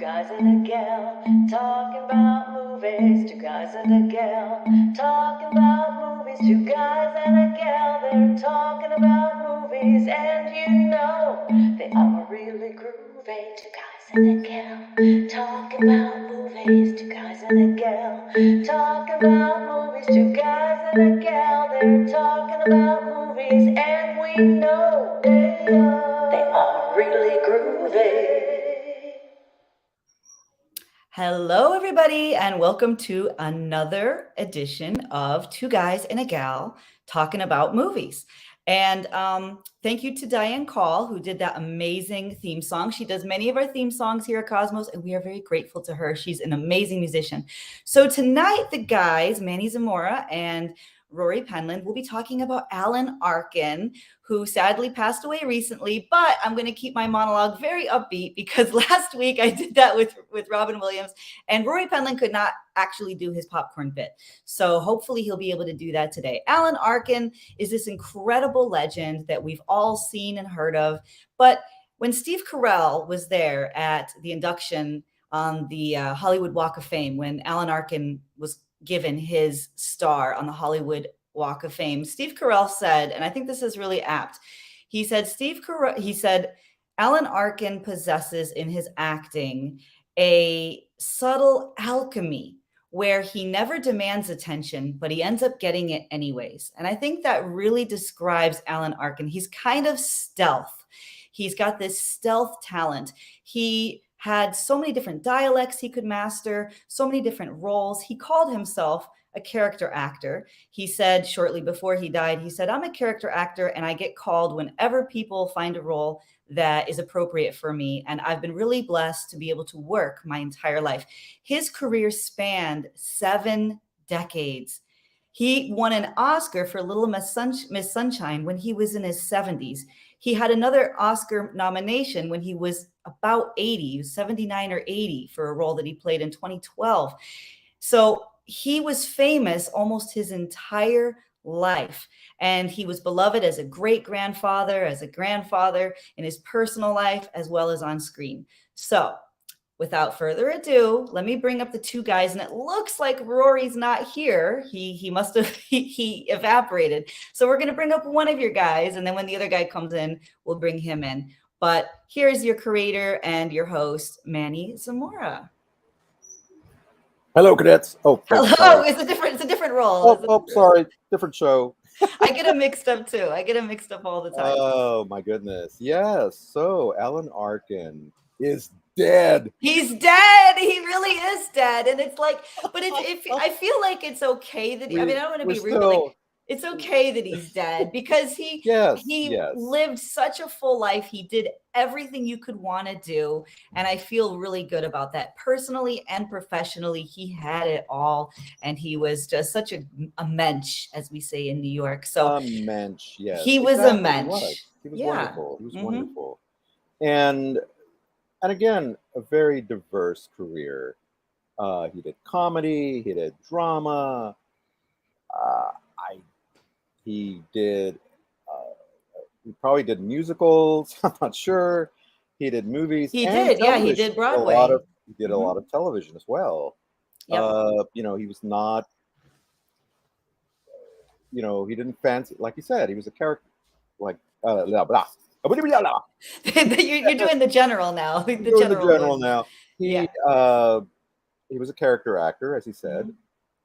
guys and a gal talking about movies. Two guys and a gal talking about movies. Two guys and a gal, they're talking about movies, and you know they are really groovy. Two guys and a gal talking about movies. Two guys and a gal talking about movies. Two guys and a gal, they're talking about movies, and we know they are really groovy. Hello, everybody, and welcome to another edition of Two Guys and a Gal talking about movies. And thank you to Diane Coll, who did that amazing theme song. She does many of our theme songs here at Cosmos, and we are very grateful to her. She's an amazing musician. So tonight, the guys, Manny Zamora and Rory Penland, will be talking about Alan Arkin, who sadly passed away recently, but I'm going to keep my monologue very upbeat because last week I did that with Robin Williams, and Rory Penland could not actually do his popcorn bit. So hopefully he'll be able to do that today. Alan Arkin is this incredible legend that we've all seen and heard of, but when Steve Carell was there at the induction on the Hollywood Walk of Fame, when Alan Arkin was given his star on the Hollywood Walk of Fame, Steve Carell said, and I think this is really apt. He said, Alan Arkin possesses in his acting a subtle alchemy where he never demands attention, but he ends up getting it anyways. And I think that really describes Alan Arkin. He's kind of stealth. He's got this stealth talent. He had so many different dialects he could master, so many different roles. He called himself a character actor. He said shortly before he died, he said, I'm a character actor and I get called whenever people find a role that is appropriate for me. And I've been really blessed to be able to work my entire life. His career spanned 7 decades. He won an Oscar for Little Miss Sunshine when he was in his 70s. He had another Oscar nomination when he was about 80, 79 or 80, for a role that he played in 2012. So he was famous almost his entire life. And he was beloved as a great-grandfather, as a grandfather, in his personal life, as well as on screen. So without further ado, let me bring up the two guys. And it looks like Rory's not here. He must have, he evaporated. So we're going to bring up one of your guys. And then when the other guy comes in, we'll bring him in. But here's your creator and your host, Manny Zamora. Hello, cadets. Oh, hello. Sorry. It's a different role. Sorry. Different show. I get them mixed up too. I get them mixed up all the time. Oh my goodness. Yes. So Alan Arkin is dead. He's dead. He really is dead. And it's like, but I feel like it's okay that I don't want to be rude, but like, it's okay that he's dead because he lived such a full life. He did everything you could want to do. And I feel really good about that. Personally and professionally, he had it all. And he was just such a mensch, as we say in New York. So a mensch, yes. He was a mensch. He was wonderful. He was wonderful. And again, a very diverse career. He did comedy, he did drama. He probably did musicals. I'm not sure. He did movies. He did Broadway. He did a lot of television as well. Yep. He was not. He didn't fancy, like you said, he was a character, like blah blah. You're doing the general now. The general now. He was a character actor, as he said,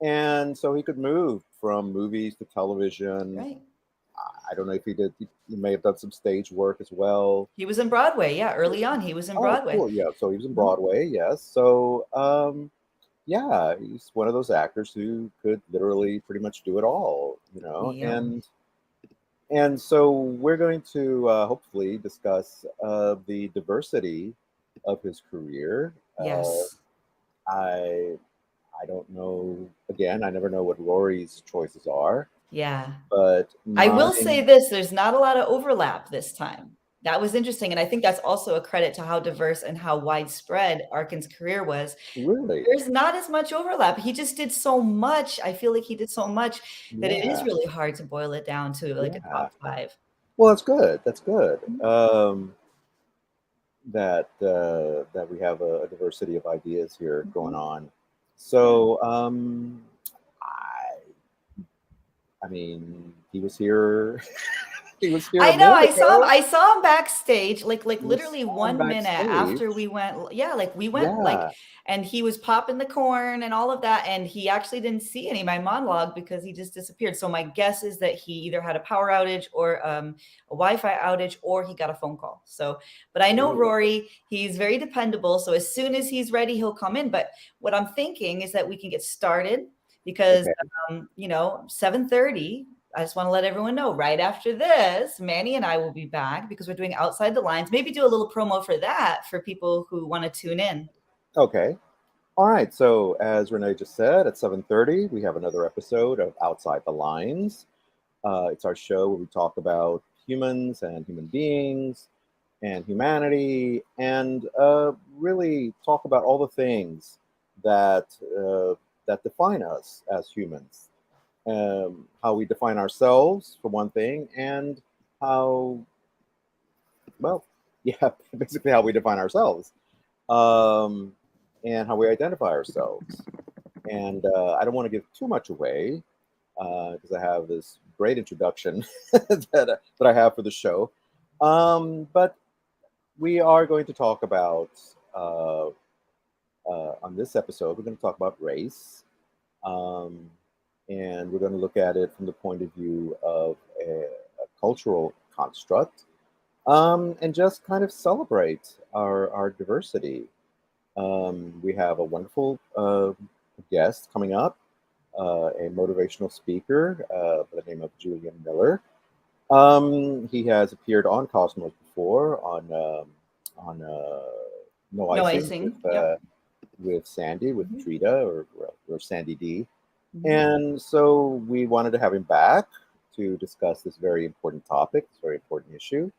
and so he could move from movies to television. Right. I don't know if he did. He may have done some stage work as well. He was in Broadway. Yeah, early on, he was in Broadway. Cool. Yeah, so he was in Broadway. Yes. So, he's one of those actors who could literally pretty much do it all. Yeah. And so we're going to hopefully discuss the diversity of his career. Yes. I don't know. Again, I never know what Rory's choices are. Yeah. But I will say this, there's not a lot of overlap this time. That was interesting. And I think that's also a credit to how diverse and how widespread Arkin's career was. Really? There's not as much overlap. He just did so much. I feel like he did so much that it is really hard to boil it down to like a top 5. Well, that's good. That's good. that we have a diversity of ideas here going on. So I mean, he was here. He was here a I know. minute ago. I saw him backstage, like You literally saw him 1 minute after backstage. we went. Yeah, like we went like, Yeah. and he was popping the corn and all of that, and he actually didn't see any of my monologue because he just disappeared. So my guess is that he either had a power outage or a Wi-Fi outage, or he got a phone call. So, but I know Ooh. Rory; he's very dependable. So as soon as he's ready, he'll come in. But what I'm thinking is that we can get started because Okay. 7:30. I just want to let everyone know right after this, Manny and I will be back because we're doing Outside the Lines. Maybe do a little promo for that for people who want to tune in. Okay. All right. So as Renee just said, at 7:30, we have another episode of Outside the Lines. It's our show where we talk about humans and human beings and humanity, and really talk about all the things that define us as humans. How we define ourselves, for one thing, and how, well, yeah, basically how we define ourselves, um, and how we identify ourselves. And I don't want to give too much away because I have this great introduction that I have for the show. But we are going to talk about, on this episode, we're going to talk about race. Um, and we're going to look at it from the point of view of a cultural construct, and just kind of celebrate our diversity. We have a wonderful guest coming up, a motivational speaker by the name of Julian Miller. He has appeared on Cosmos before on No No Icing icing. Yep. with Sandy, with Trita, or Sandy D. Mhm. And so we wanted to have him back to discuss this very important topic, this very important issue,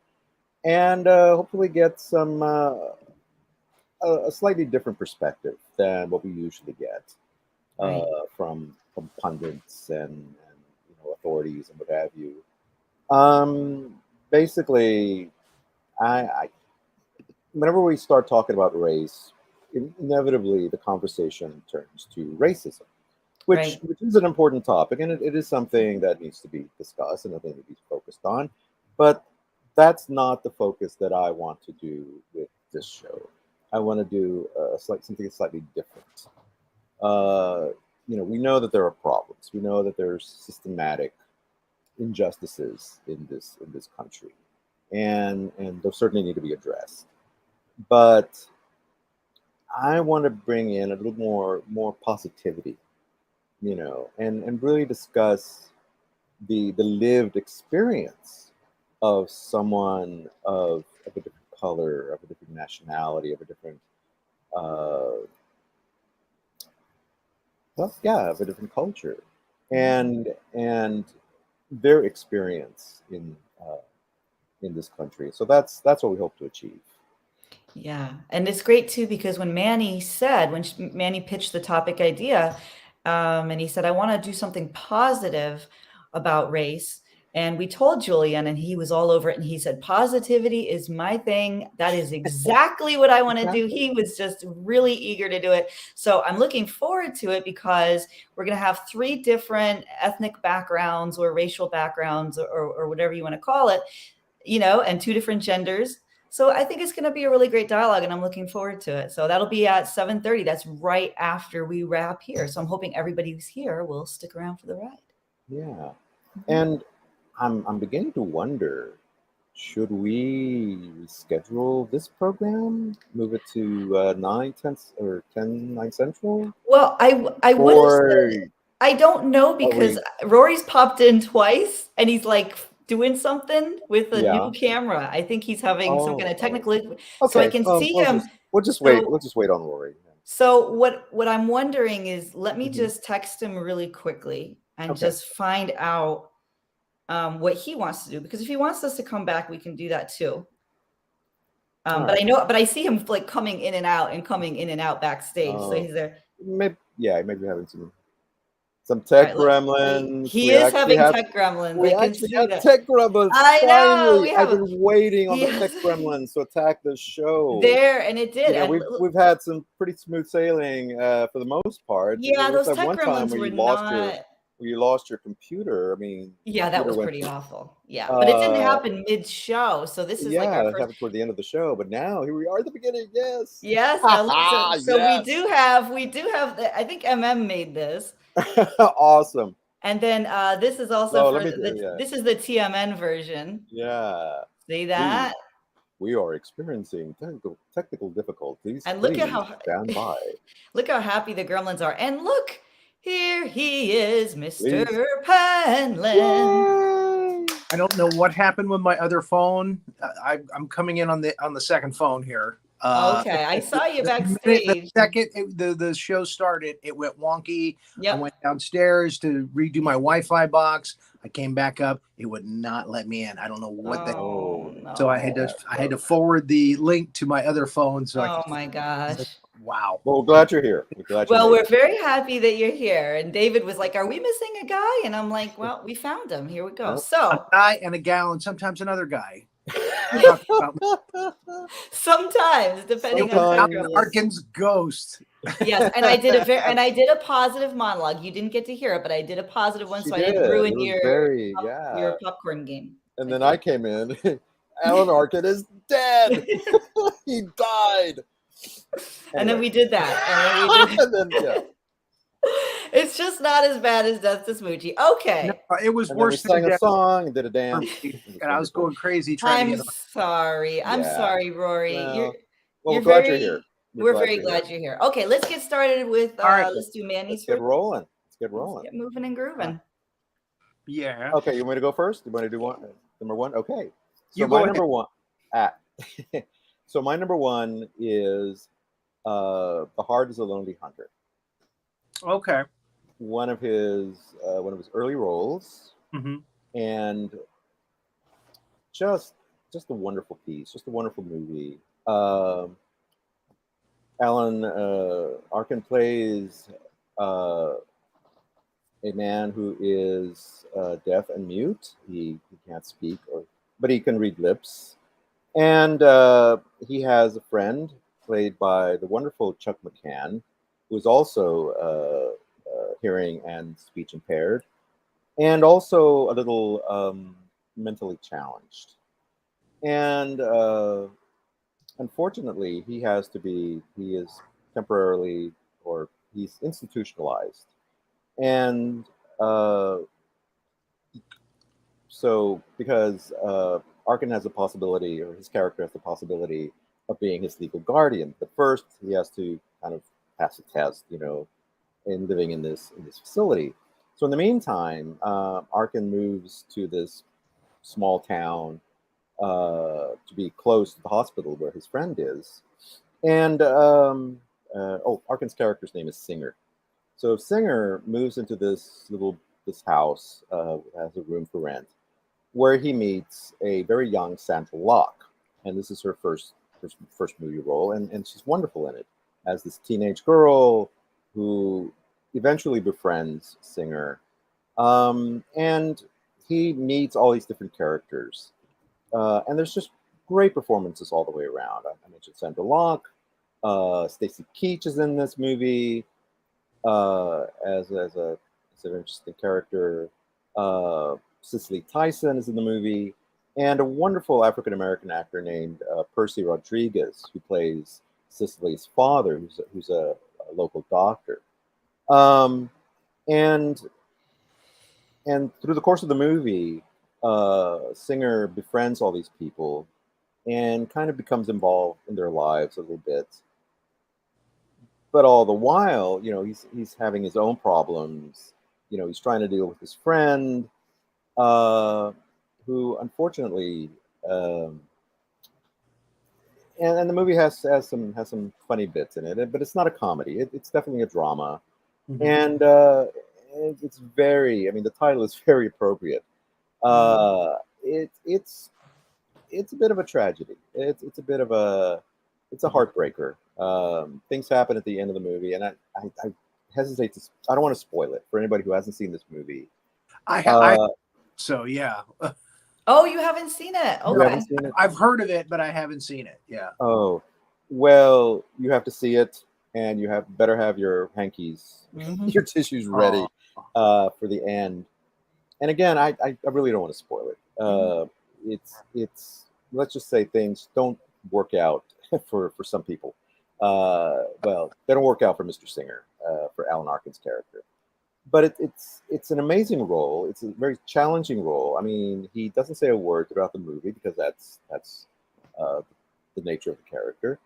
and hopefully get some a slightly different perspective than what we usually get Right. from pundits and authorities and what have you. Um, Basically, I whenever we start talking about race, inevitably the conversation turns to racism, Right. which is an important topic, and it is something that needs to be discussed and something to be focused on. But that's not the focus that I want to do with this show. I want to do something slightly different. Uh, we know that there are problems. We know that there's systematic injustices in this country, and those certainly need to be addressed. But I want to bring in a little more positivity, and really discuss the lived experience of someone of a different color, of a different nationality, of a different well, yeah, of a different culture, and their experience in this country. So that's what we hope to achieve. Yeah, and it's great too because when Manny said, when Manny pitched the topic idea, and he said, "I want to do something positive about race," and we told Julian, and he was all over it, and he said, "Positivity is my thing. That is exactly what I want to do." Exactly. He was just really eager to do it. So I'm looking forward to it because we're going to have 3 different ethnic backgrounds or racial backgrounds or whatever you want to call it, and 2 different genders. So I think it's going to be a really great dialogue, and I'm looking forward to it. So that'll be at 7:30. That's right after we wrap here. So I'm hoping everybody who's here will stick around for the ride. Yeah, Mhm. and I'm beginning to wonder, should we reschedule this program, move it to 9, 10, or 10, 9 central, Well, I would have or said I don't know are because we? Rory's popped in twice, and he's like doing something with a new Yeah. camera. I think he's having some kind of Oh. technical, so I Okay. can see him. We'll just wait. So We'll just wait on Rory. So what I'm wondering is, let me Hmm. just text him really quickly and Okay. just find out what he wants to do. Because if he wants us to come back, we can do that too. All But right. I know, but I see him like coming in and out and coming in and out backstage. So Uh, he's there. maybe, yeah, maybe having some. Some tech All right, let's see. gremlins. He is having tech gremlins. We I can actually see have that. tech gremlins. I know. Finally, We I've have been waiting on the tech yes. gremlins to attack the show. There, and it did. You know, And we've had some pretty smooth sailing for the most part. yeah, There was those that tech one time gremlins where were you not. lost your computer. I mean, Yeah, that computer was went. pretty awful. Yeah, but it didn't happen mid-show, so this is like Yeah, our that first. happened toward the end of the show, but now here we are at the beginning. Yes. Yes, now look, so we Yes. do have I think made this. Awesome. And then this is also Oh, for yeah. this is the TMN version. Yeah. See that? We are experiencing technical difficulties. And look at Please how stand by. look how happy the gremlins are. And look, here he is, Mr. Please. Penland. Yay! I don't know what happened with my other phone. I'm coming in on the second phone here. Okay, I saw you The backstage. second the show started, it went wonky. Yep. I went downstairs to redo my Wi-Fi box. I came back up. It would not let me in. I don't know what the. No. So I had to forward the link to my other phone. So Oh my gosh. Wow. Well, we're glad you're here. We're very happy that you're here. And David was like, "Are we missing a guy?" And I'm like, "Well, we found him. Here we go." Yep. So A guy and a gal, and sometimes another guy. sometimes, depending on Sometimes. Arkin's ghost. Yes, and I did a positive monologue. You didn't get to hear it, but I did a positive one, so I didn't ruin your popcorn game. And then I came in. Alan Arkin is dead. He died. And then we did that. And then, yeah. It's just not as bad as Death to Smoochie. Okay. No, it was And then we worse sang than a song and did a dance. and I was going crazy trying to I'm get on. sorry. I'm Yeah. sorry, Rory. Well, you're glad very, you're here. We're very glad you're here. Okay, let's get started with let's do Manny's. Let's get rolling. Get moving and grooving. Yeah. Okay, you want me to go first? You want to do one? Number one? Okay. So You my go number one. So my number one is The Heart is a Lonely Hunter. Okay. One of his early roles, Mm-hmm. and just a wonderful piece, just a wonderful movie. Alan Arkin plays a man who is deaf and mute. He can't speak, but he can read lips. And he has a friend played by the wonderful Chuck McCann, who is also hearing and speech impaired, and also a little mentally challenged. And unfortunately, he is temporarily, or he's institutionalized. And so because Arkin has a possibility, or his character has the possibility of being his legal guardian, but first he has to kind of pass a test, in living in this facility. So in the meantime, Arkin moves to this small town to be close to the hospital where his friend is. And Arkin's character's name is Singer. So Singer moves into this house, has a room for rent, where he meets a very young Sandra Locke, and this is her first movie role, and she's wonderful in it, as this teenage girl who eventually befriends Singer, and he meets all these different characters, and there's just great performances all the way around. I mentioned Sandra Locke, Stacy Keach is in this movie as an interesting character. Cicely Tyson is in the movie, and a wonderful African-American actor named Percy Rodriguez, who plays Cicely's father, who's a local doctor. And through the course of the movie, Singer befriends all these people and kind of becomes involved in their lives a little bit. But all the while, he's having his own problems. He's trying to deal with his friend, who unfortunately, and the movie has some funny bits in it, but it's not a comedy. It's definitely a drama, mm-hmm. And it's very. I mean, the title is very appropriate. It's a bit of a tragedy. It's a heartbreaker. Things happen at the end of the movie, and I hesitate to. I don't want to spoil it for anybody who hasn't seen this movie. I so yeah. Oh, you haven't seen it? You Okay. haven't seen it? I've heard of it, but I haven't seen it. Yeah. Oh, well, you have to see it, and you better have your hankies, Mhm. your tissues ready for the end. And again, I really don't want to spoil it. It's let's just say things don't work out for some people. Well, they don't work out for Mr. Singer, for Alan Arkin's character. But it's an amazing role. It's a very challenging role. I mean, he doesn't say a word throughout the movie because that's the nature of the character.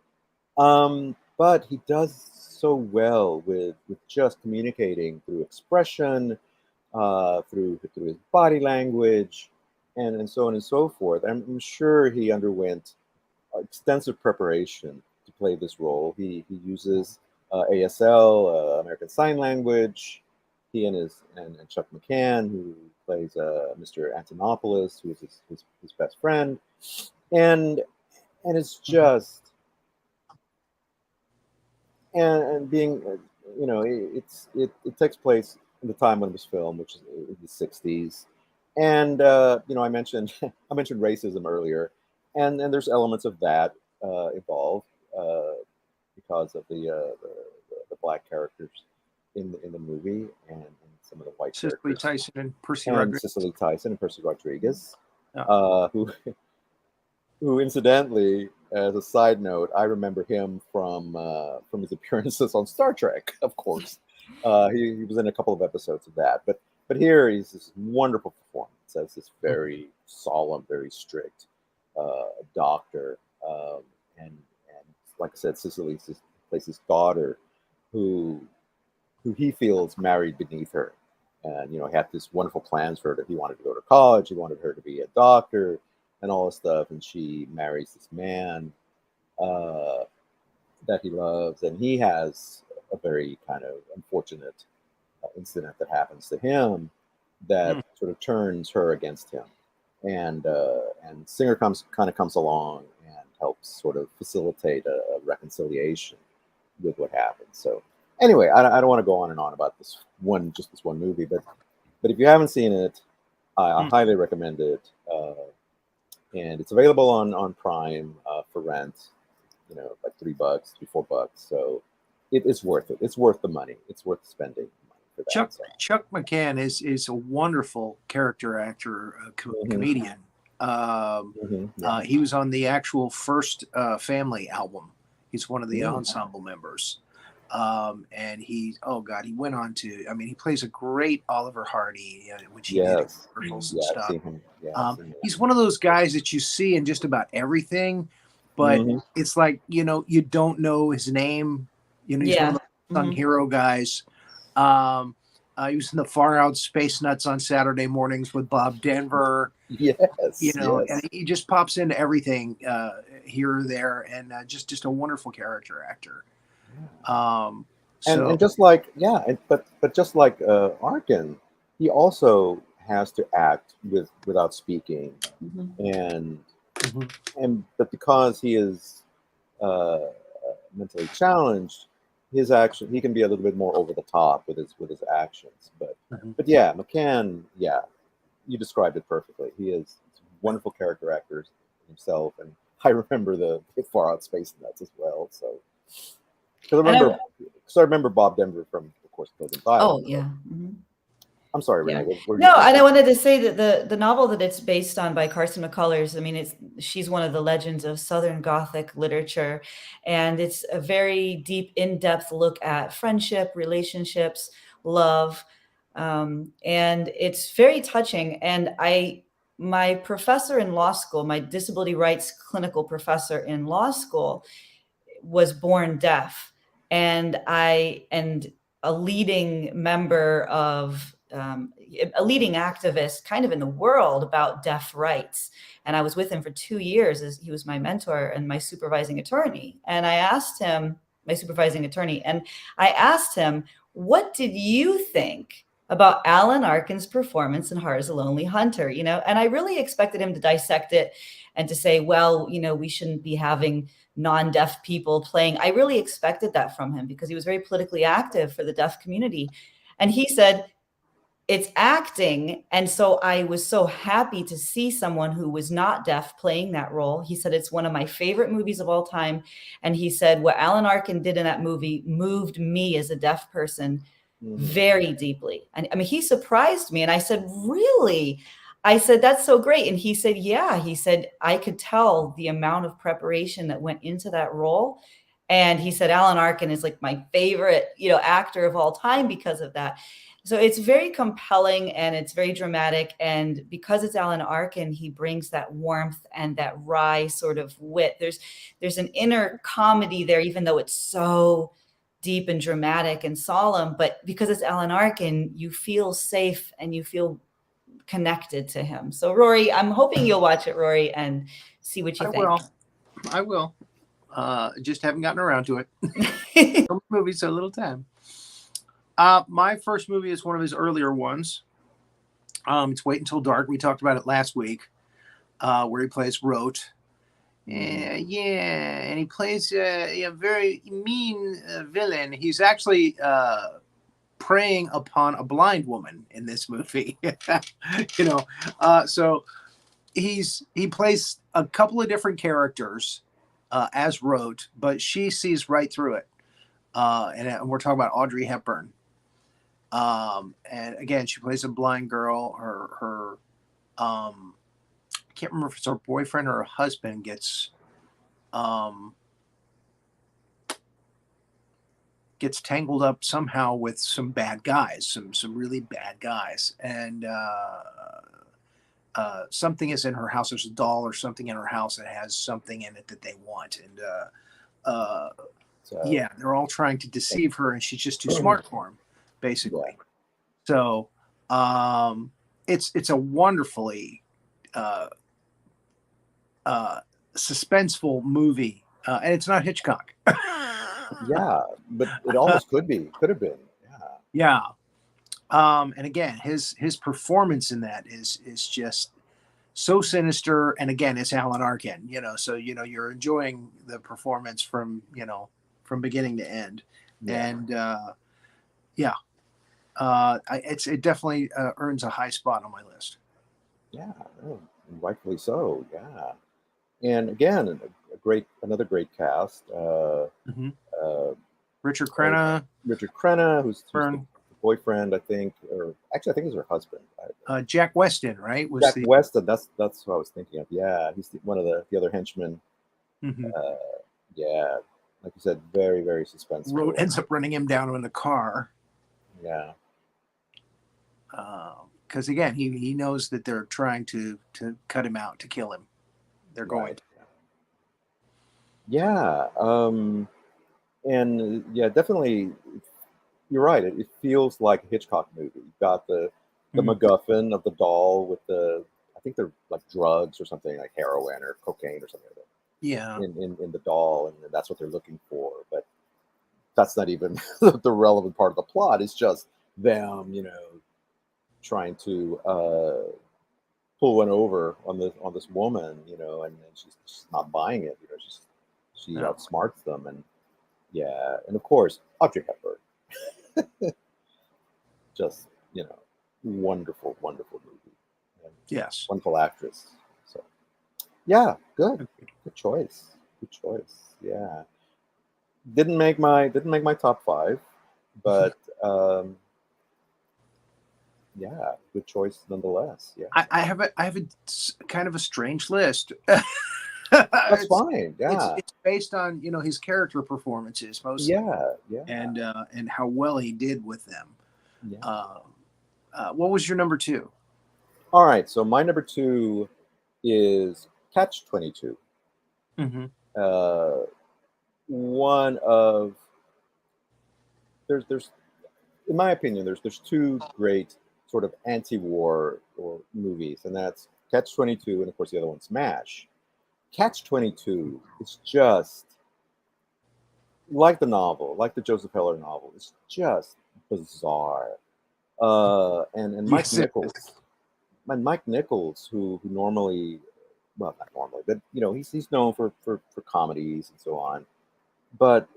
But he does so well with just communicating through expression, through his body language, and so on and so forth. I'm sure he underwent extensive preparation to play this role. He uses ASL, American Sign Language. He and Chuck McCann, who plays Mr. Antonopoulos, who is his best friend, and it's just and being it takes place in the time when it was filmed, which is in the 60s. And I mentioned racism earlier, and there's elements of that involved because of the black characters in the movie, and some of the white Cicely characters, Tyson and Percy and Rodriguez. Cicely Tyson and Percy Rodriguez, Yeah. who incidentally, as a side note, I remember him from his appearances on Star Trek. Of course, he was in a couple of episodes of that, but here he's this wonderful performance as this very solemn, very strict doctor, and like I said, Cicely plays his daughter, who he feels married beneath her, and had this wonderful plans for her. That he wanted to go to college, he wanted her to be a doctor, and all this stuff, and she marries this man that he loves, and he has a very kind of unfortunate incident that happens to him that sort of turns her against him, and Singer comes along and helps sort of facilitate a reconciliation with what happened. So anyway, I don't want to go on and on about this one movie, but if you haven't seen it, I highly recommend it. And it's available on Prime for rent, like $3, $4. So it's worth it. It's worth the money. It's worth spending money for that. Chuck McCann is a wonderful character actor, comedian. He was on the actual first Family album. He's one of the ensemble members. And he went on to, he plays a great Oliver Hardy, which he did commercials and stuff. He's one of those guys that you see in just about everything, but it's like, you don't know his name. He's one of the unsung hero guys. He was in the Far Out Space Nuts on Saturday mornings with Bob Denver. And he just pops into everything here or there, and just a wonderful character actor. And just like but just like Arkin, he also has to act without speaking, but because he is mentally challenged, he can be a little bit more over the top with his actions. But McCann, you described it perfectly. He is a wonderful character actor himself, and I remember the Far Out Space Nuts as well. So. Because I remember Bob Denver from, of course, Pilgrim's Island. Oh, yeah. I'm sorry, Renee. No, and I wanted to say that the novel that it's based on by Carson McCullers, she's one of the legends of Southern Gothic literature, and it's a very deep, in-depth look at friendship, relationships, love, and it's very touching. And my professor in law school, my disability rights clinical professor in law school, was born deaf, and a leading member of a leading activist kind of in the world about deaf rights. And I was with him for 2 years as he was my mentor and my supervising attorney. And I asked him, what did you think about Alan Arkin's performance in Heart is a Lonely Hunter? And I really expected him to dissect it and to say, well, we shouldn't be having non-deaf people playing. I really expected that from him because he was very politically active for the deaf community. And he said, it's acting. And so I was so happy to see someone who was not deaf playing that role. He said, it's one of my favorite movies of all time. And he said, what Alan Arkin did in that movie moved me as a deaf person very deeply. And I mean, he surprised me. And I said, really? I said, that's so great. And he said, yeah. He said, I could tell the amount of preparation that went into that role. And he said, Alan Arkin is like my favorite, actor of all time because of that. So it's very compelling and it's very dramatic. And because it's Alan Arkin, he brings that warmth and that wry sort of wit. There's an inner comedy there, even though it's so deep and dramatic and solemn. But because it's Alan Arkin, you feel safe and you feel connected to him. So Rory, I'm hoping you'll watch it, Rory, and see what you think. I will. Just haven't gotten around to it. Movie, so little time. My first movie is one of his earlier ones. It's Wait Until Dark. We talked about it last week, where he plays Rote. And he plays a very mean villain. He's actually preying upon a blind woman in this movie. So he plays a couple of different characters as Rote, but she sees right through it. And we're talking about Audrey Hepburn. And again, she plays a blind girl. Her I can't remember if it's her boyfriend or her husband gets tangled up somehow with some bad guys, some really bad guys. And something is in her house. There's a doll or something in her house that has something in it that they want. And they're all trying to deceive her, and she's just too smart for them, basically. So it's a wonderfully suspenseful movie, and it's not Hitchcock. Yeah, but it almost could have been. Yeah. And again, his performance in that is just so sinister. And again, it's Alan Arkin, so you're enjoying the performance from beginning to end. And it definitely earns a high spot on my list. Yeah, rightfully so. Yeah, and again, another great cast. Richard Crenna, who's the boyfriend, I think, or actually, I think he's her husband. Jack Weston, right? Weston. That's what I was thinking of. Yeah, he's one of the other henchmen. Yeah, like you said, very, very suspenseful. Rote ends up running him down in the car. Yeah. Because again, he knows that they're trying to cut him out, to kill him. They're going to. Yeah. And yeah, definitely, you're right. It feels like a Hitchcock movie. You've got the MacGuffin of the doll with I think they're like drugs or something, like heroin or cocaine or something like that. Yeah. In the doll, and that's what they're looking for. But that's not even the relevant part of the plot. It's just them, trying to pull one over on this woman, and she's not buying it. She outsmarts them, and and of course Audrey Hepburn. Just wonderful movie. And yes, wonderful actress. So yeah, good choice. Yeah, didn't make my top 5, but good choice nonetheless. Yeah, I have a kind of a strange list. That's fine. Yeah, it's based on his character performances mostly. Yeah, and how well he did with them. Yeah. What was your number 2? All right, so my number 2 is Catch-22. One of there's in my opinion there's 2 great sort of anti-war or movies, and that's Catch-22 and of course the other one, Smash. Catch-22 is just like the novel, like the Joseph Heller novel. It's just bizarre. And Mike Nichols, who normally well, not normally, but he's known for comedies and so on. But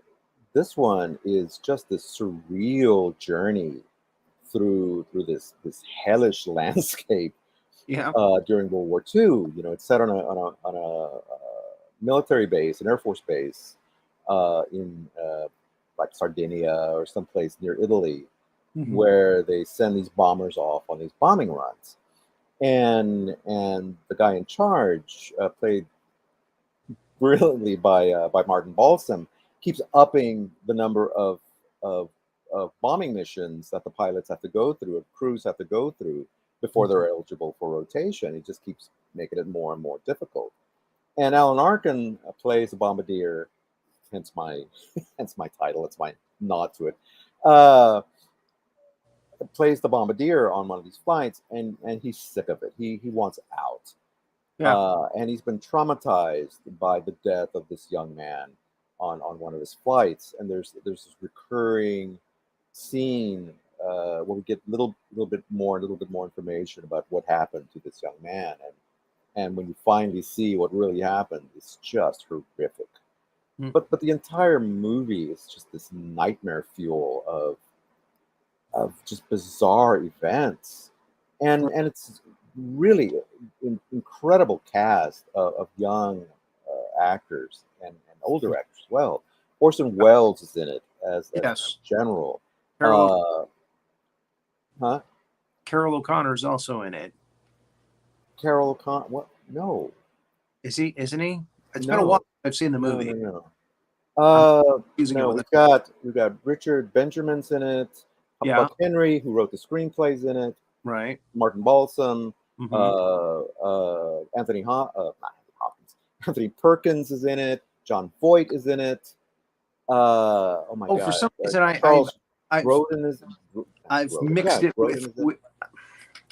this one is just this surreal journey through this hellish landscape Yeah. during World War II. It's set on a military base, an Air Force base in like Sardinia or someplace near Italy, where they send these bombers off on these bombing runs. And the guy in charge, played brilliantly by Martin Balsam, keeps upping the number of bombing missions that the pilots have to go through, and crews have to go through before they're eligible for rotation. He just keeps making it more and more difficult. And Alan Arkin plays the bombardier, hence my title. It's my nod to it. Plays the bombardier on one of these flights, and he's sick of it. He wants out. Yeah. And he's been traumatized by the death of this young man on one of his flights. And there's this recurring scene where we get a little bit more information about what happened to this young man. And when you finally see what really happened, it's just horrific. But the entire movie is just this nightmare fuel of just bizarre events, and it's really incredible cast of young actors and older actors as well. Orson Welles is in it as Yes. General. Carol Carol O'Connor is also in it. O'Connor? What? No. Is he? Isn't he? It's No. been a while. I've seen the movie. No. No, we've got Richard Benjamin's in it. Yeah. Buck Henry, who wrote the screenplays, in it. Right. Martin Balsam. Anthony Anthony Perkins is in it. John Voight is in it. Oh my God! For some reason, I've mixed it with.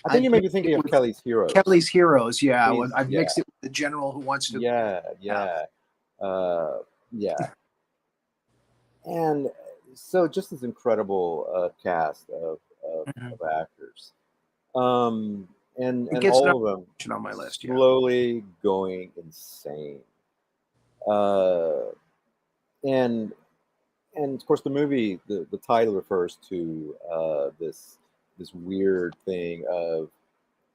I think you may be thinking of Kelly's Heroes. Kelly's Heroes, yeah. I've mixed it with the general who wants to. Yeah. And so, just this incredible cast of actors, and all of them on my list, slowly going insane. And of course, the movie, the title refers to this weird thing of,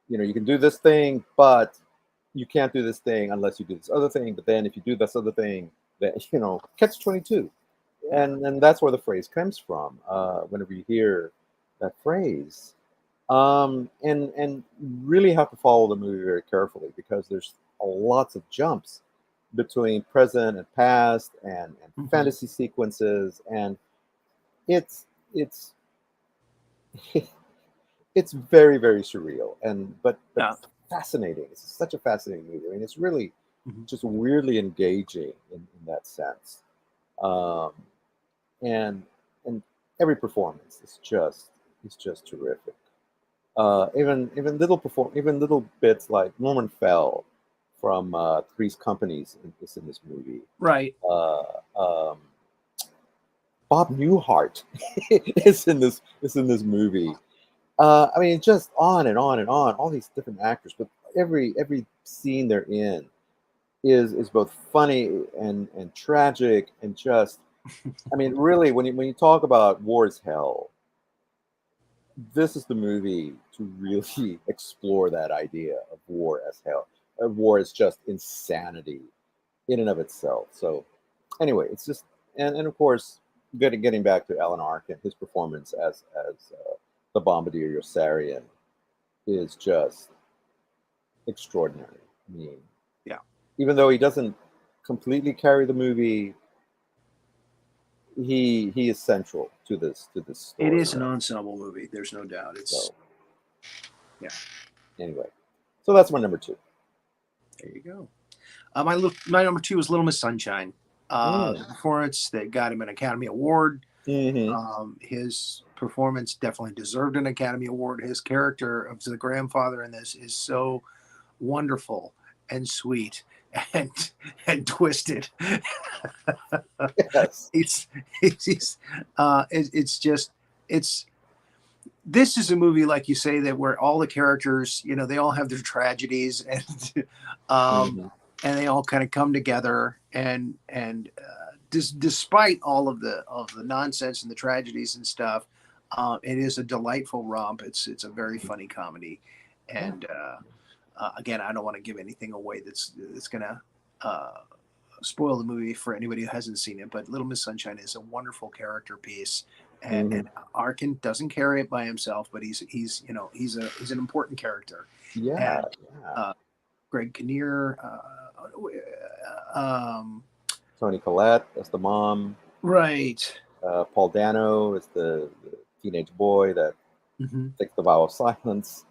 you can do this thing, but you can't do this thing unless you do this other thing. But then if you do this other thing, then catch-22. And that's where the phrase comes from. Whenever you hear that phrase, and really have to follow the movie very carefully, because there's lots of jumps between present and past, and fantasy sequences, and it's it's very, very surreal, but fascinating. It's such a fascinating movie. I mean, it's really just weirdly engaging in that sense. And every performance is just terrific. Even little bits like Norman Fell from Three's Companies is in this movie. Right. Bob Newhart is in this movie. I mean, just on and on and on. All these different actors, but every scene they're in is both funny and tragic, and just, I mean, really, when you talk about war is hell, this is the movie to really explore that idea of war as hell. War is just insanity in and of itself. So anyway, it's just, and of course, getting back to Alan Arkin, his performance as the bombardier Yossarian is just extraordinary. I mean, yeah, even though he doesn't completely carry the movie, he is central to this story. It is an ensemble movie. There's no doubt. Yeah. Anyway, so that's my number 2. There you go. My number 2 is Little Miss Sunshine. The performance that got him an Academy Award. His performance definitely deserved an Academy Award. His character of the grandfather in this is so wonderful and sweet and twisted. Yes. It's this is a movie, like you say, that where all the characters, you know, they all have their tragedies, and and they all kind of come together, and despite all of the nonsense and the tragedies and stuff, it is a delightful romp. It's a very funny comedy, and again, I don't want to give anything away that's gonna spoil the movie for anybody who hasn't seen it. But Little Miss Sunshine is a wonderful character piece, and Arkin doesn't carry it by himself, but he's an important character. Yeah. And, Greg Kinnear, Toni Collette as the mom. right. Paul Dano is the teenage boy that takes the vow of silence.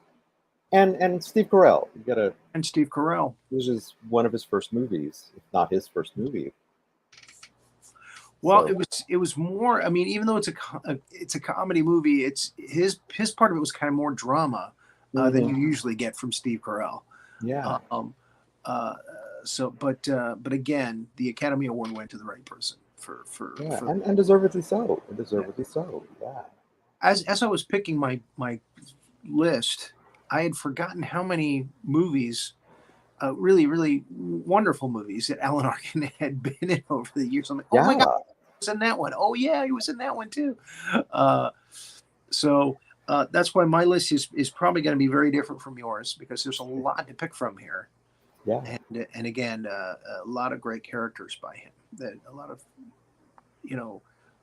And Steve Carell. And Steve Carell. This is one of his first movies, if not his first movie. Well, it was more. I mean, even though it's a comedy movie, it's his part of it was kind of more drama than you usually get from Steve Carell. Yeah. But again, the Academy Award went to the right person for and deservedly so. Deservedly so. Yeah. As I was picking my list, I had forgotten how many movies, really, really wonderful movies that Alan Arkin had been in over the years. I'm like, oh my God, he was in that one. Oh yeah, he was in that one too. So that's why my list is probably going to be very different from yours, because there's a lot to pick from here. Yeah. And again, a lot of great characters by him. That a lot of,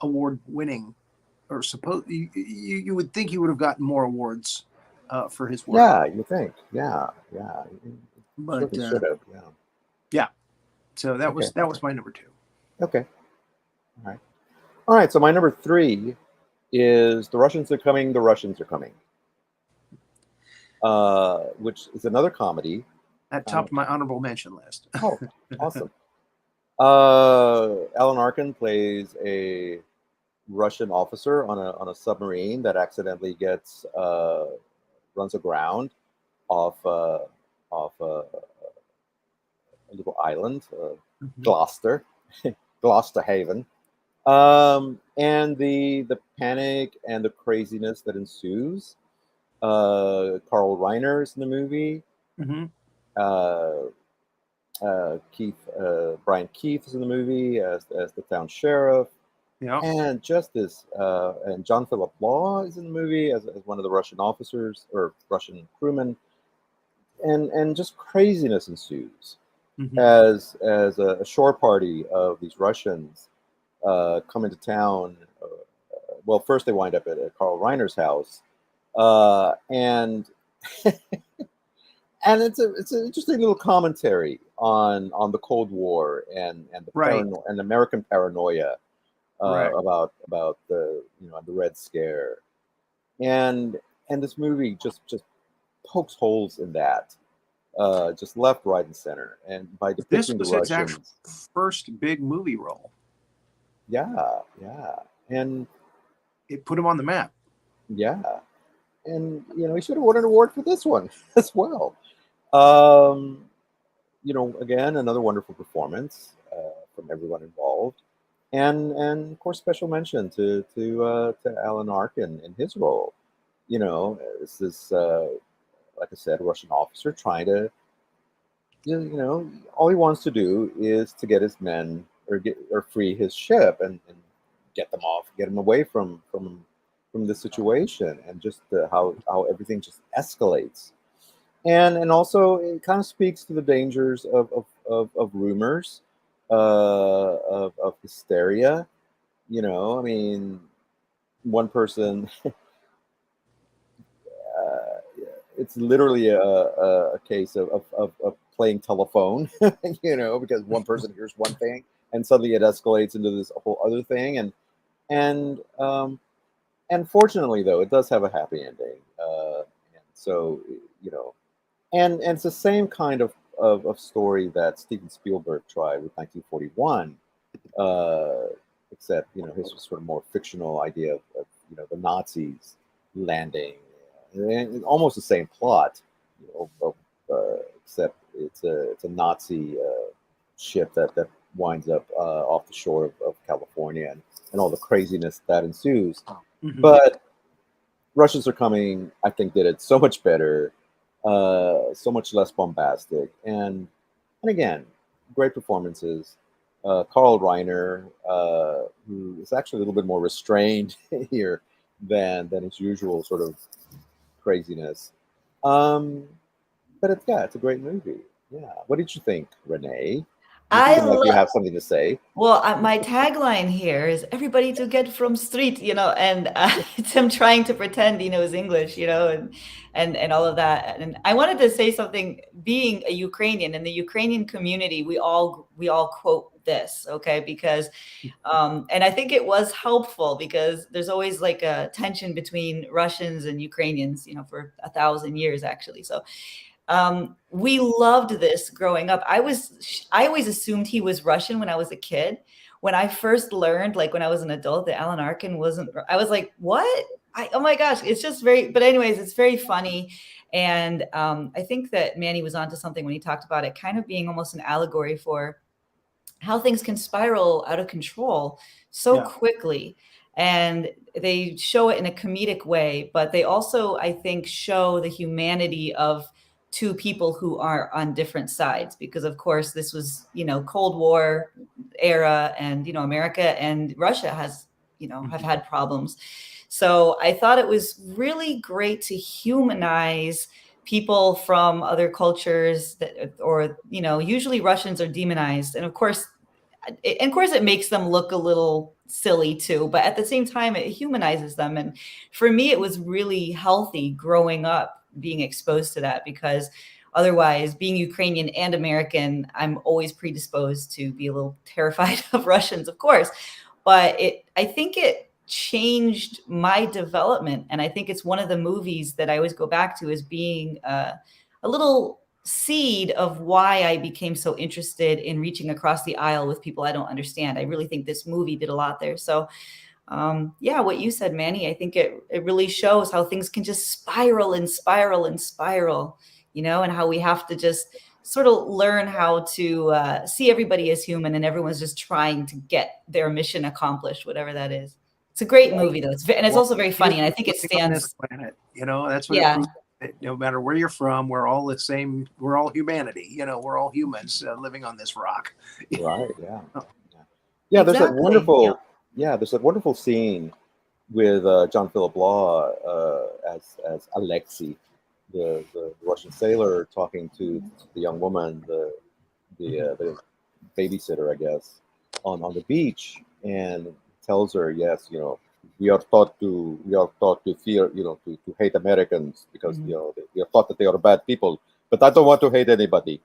award winning, or you would think he would have gotten more awards for his work. Yeah, you think. Yeah. But should have. Yeah. So that was my number 2. Okay. All right. So my number 3 is The Russians Are Coming. The Russians Are Coming, which is another comedy. At top of my honorable mention list. Oh, awesome. Alan Arkin plays a Russian officer on a submarine that accidentally gets runs aground off a little island, Gloucester Haven, and the panic and the craziness that ensues. Carl Reiner's in the movie. Brian Keith is in the movie as the town sheriff. Yeah. And and John Philip Law is in the movie as one of the Russian officers or Russian crewmen. And just craziness ensues as a shore party of these Russians come into town. Well, first they wind up at Carl Reiner's house, and and it's an interesting little commentary on the Cold War and the and American paranoia about the the Red Scare, and this movie just pokes holes in that, just left, right, and center, and by depicting the Russians. This was his actual first big movie role. Yeah, and it put him on the map. Yeah, and he should have won an award for this one as well. Again, another wonderful performance from everyone involved, and of course, special mention to Alan Arkin in his role. This is like I said, Russian officer trying to, all he wants to do is to get his men or free his ship and get them off, get them away from the situation, and just how everything just escalates. And also it kind of speaks to the dangers of rumors, of hysteria. I mean, one person, it's literally a case of playing telephone, because one person hears one thing and suddenly it escalates into this whole other thing. And fortunately, though, it does have a happy ending. And so, and it's the same kind of story that Steven Spielberg tried with 1941, except, his was sort of more fictional idea of the Nazis landing, and almost the same plot, except it's a Nazi ship that winds up off the shore of California, and all the craziness that ensues. But Russians Are Coming, I think, did it so much better, so much less bombastic, and again, great performances. Carl Reiner, who is actually a little bit more restrained here than his usual sort of craziness. Um, but it's a great movie. Yeah. What did you think, Renee? You I seem like you love. have something to say. Well, my tagline here is everybody to get from street, and it's him trying to pretend he knows English, and all of that. And I wanted to say something. Being a Ukrainian in the Ukrainian community, we all quote this, okay? Because, and I think it was helpful because there's always like a tension between Russians and Ukrainians, for 1,000 years actually. So we loved this growing up. I always assumed he was Russian when I was a kid. When I first learned, like when I was an adult, that Alan Arkin wasn't, I was like, what? Oh my gosh, it's just but anyways, it's very funny. And I think that Manny was onto something when he talked about it kind of being almost an allegory for how things can spiral out of control so quickly. And they show it in a comedic way, but they also, I think, show the humanity of two people who are on different sides, because of course this was, Cold War era, and, America and Russia have had problems. So I thought it was really great to humanize people from other cultures or usually Russians are demonized, and of course it makes them look a little silly too, but at the same time it humanizes them. And for me it was really healthy growing up being exposed to that, because otherwise, being Ukrainian and American, I'm always predisposed to be a little terrified of Russians, of course. But I think it changed my development, and I think it's one of the movies that I always go back to as being a little seed of why I became so interested in reaching across the aisle with people I don't understand. I really think this movie did a lot there. So yeah, what you said, Manny, I think it really shows how things can just spiral and spiral and spiral, and how we have to just sort of learn how to see everybody as human, and everyone's just trying to get their mission accomplished, whatever that is. It's a great movie though. And it's also very funny, and I think it on this stands. planet. That's what it Yeah. proves. No matter where you're from, we're all the same. We're all humanity. We're all humans living on this rock. Right. Yeah. Yeah. There's that Exactly. wonderful. Yeah. There's that wonderful scene with John Philip Law as Alexei, the Russian sailor, talking to the young woman, the babysitter, I guess, on the beach, and tells her, yes, we are taught to fear, to hate Americans because we are taught that they are bad people, but I don't want to hate anybody,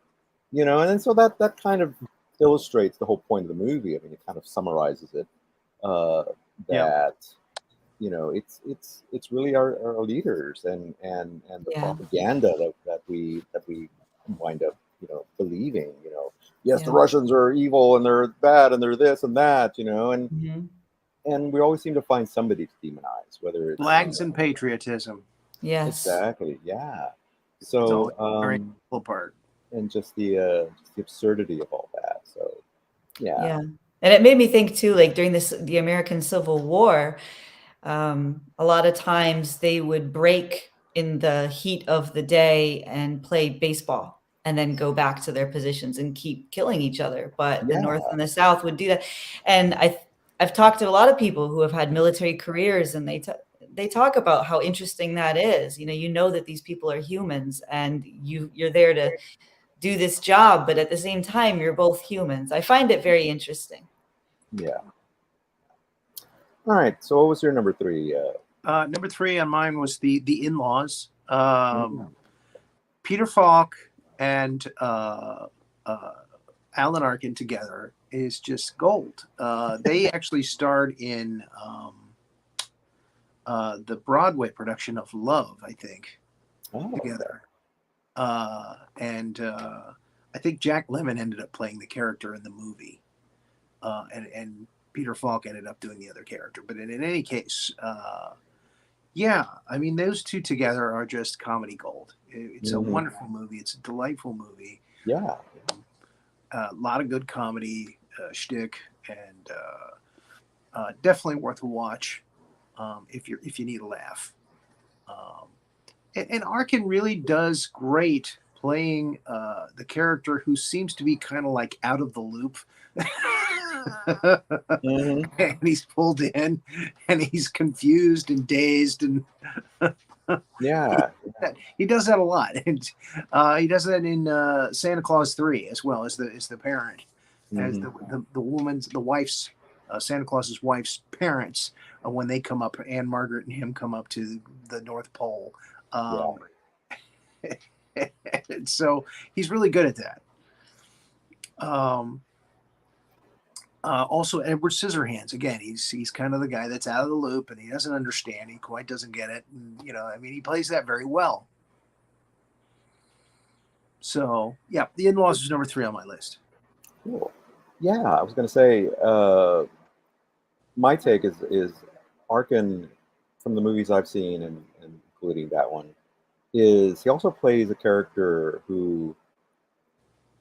and then so that kind of illustrates the whole point of the movie. I mean, it kind of summarizes it, that it's really our leaders and the propaganda that we wind up believing. Yes, the Russians are evil and they're bad and they're this and that, and we always seem to find somebody to demonize, whether it's flags and patriotism. Yes, exactly, yeah. So very cool part, and just the absurdity of all that. So yeah. And it made me think too, like during the American Civil War, a lot of times they would break in the heat of the day and play baseball and then go back to their positions and keep killing each other. But the North and the South would do that. And I've talked to a lot of people who have had military careers, and they talk about how interesting that is. That these people are humans, and you're there to do this job, but at the same time, you're both humans. I find it very interesting. Yeah. All right. So what was your number 3? Number 3 on mine was the In-Laws. Peter Falk and Alan Arkin together is just gold. They actually starred in the Broadway production of Love, I think, together. And I think Jack Lemmon ended up playing the character in the movie, and Peter Falk ended up doing the other character. But in any case, yeah, I mean, those two together are just comedy gold. It's a wonderful movie. It's a delightful movie. Yeah. A lot of good comedy shtick, and definitely worth a watch if you need a laugh. And Arkin really does great playing the character who seems to be kind of like out of the loop. And he's pulled in and he's confused and dazed and Yeah. he does that a lot. And he does that in Santa Claus 3 as well as the parent, as the wife's Santa Claus's wife's parents when they come up, Anne Margaret and him come up to the North Pole. So he's really good at that. Also, Edward Scissorhands. Again, he's kind of the guy that's out of the loop and he doesn't understand. He quite doesn't get it. And, I mean, he plays that very well. So, yeah, The In-Laws is number 3 on my list. Cool. Yeah, I was going to say, my take is Arkin, from the movies I've seen, and including that one, is he also plays a character who,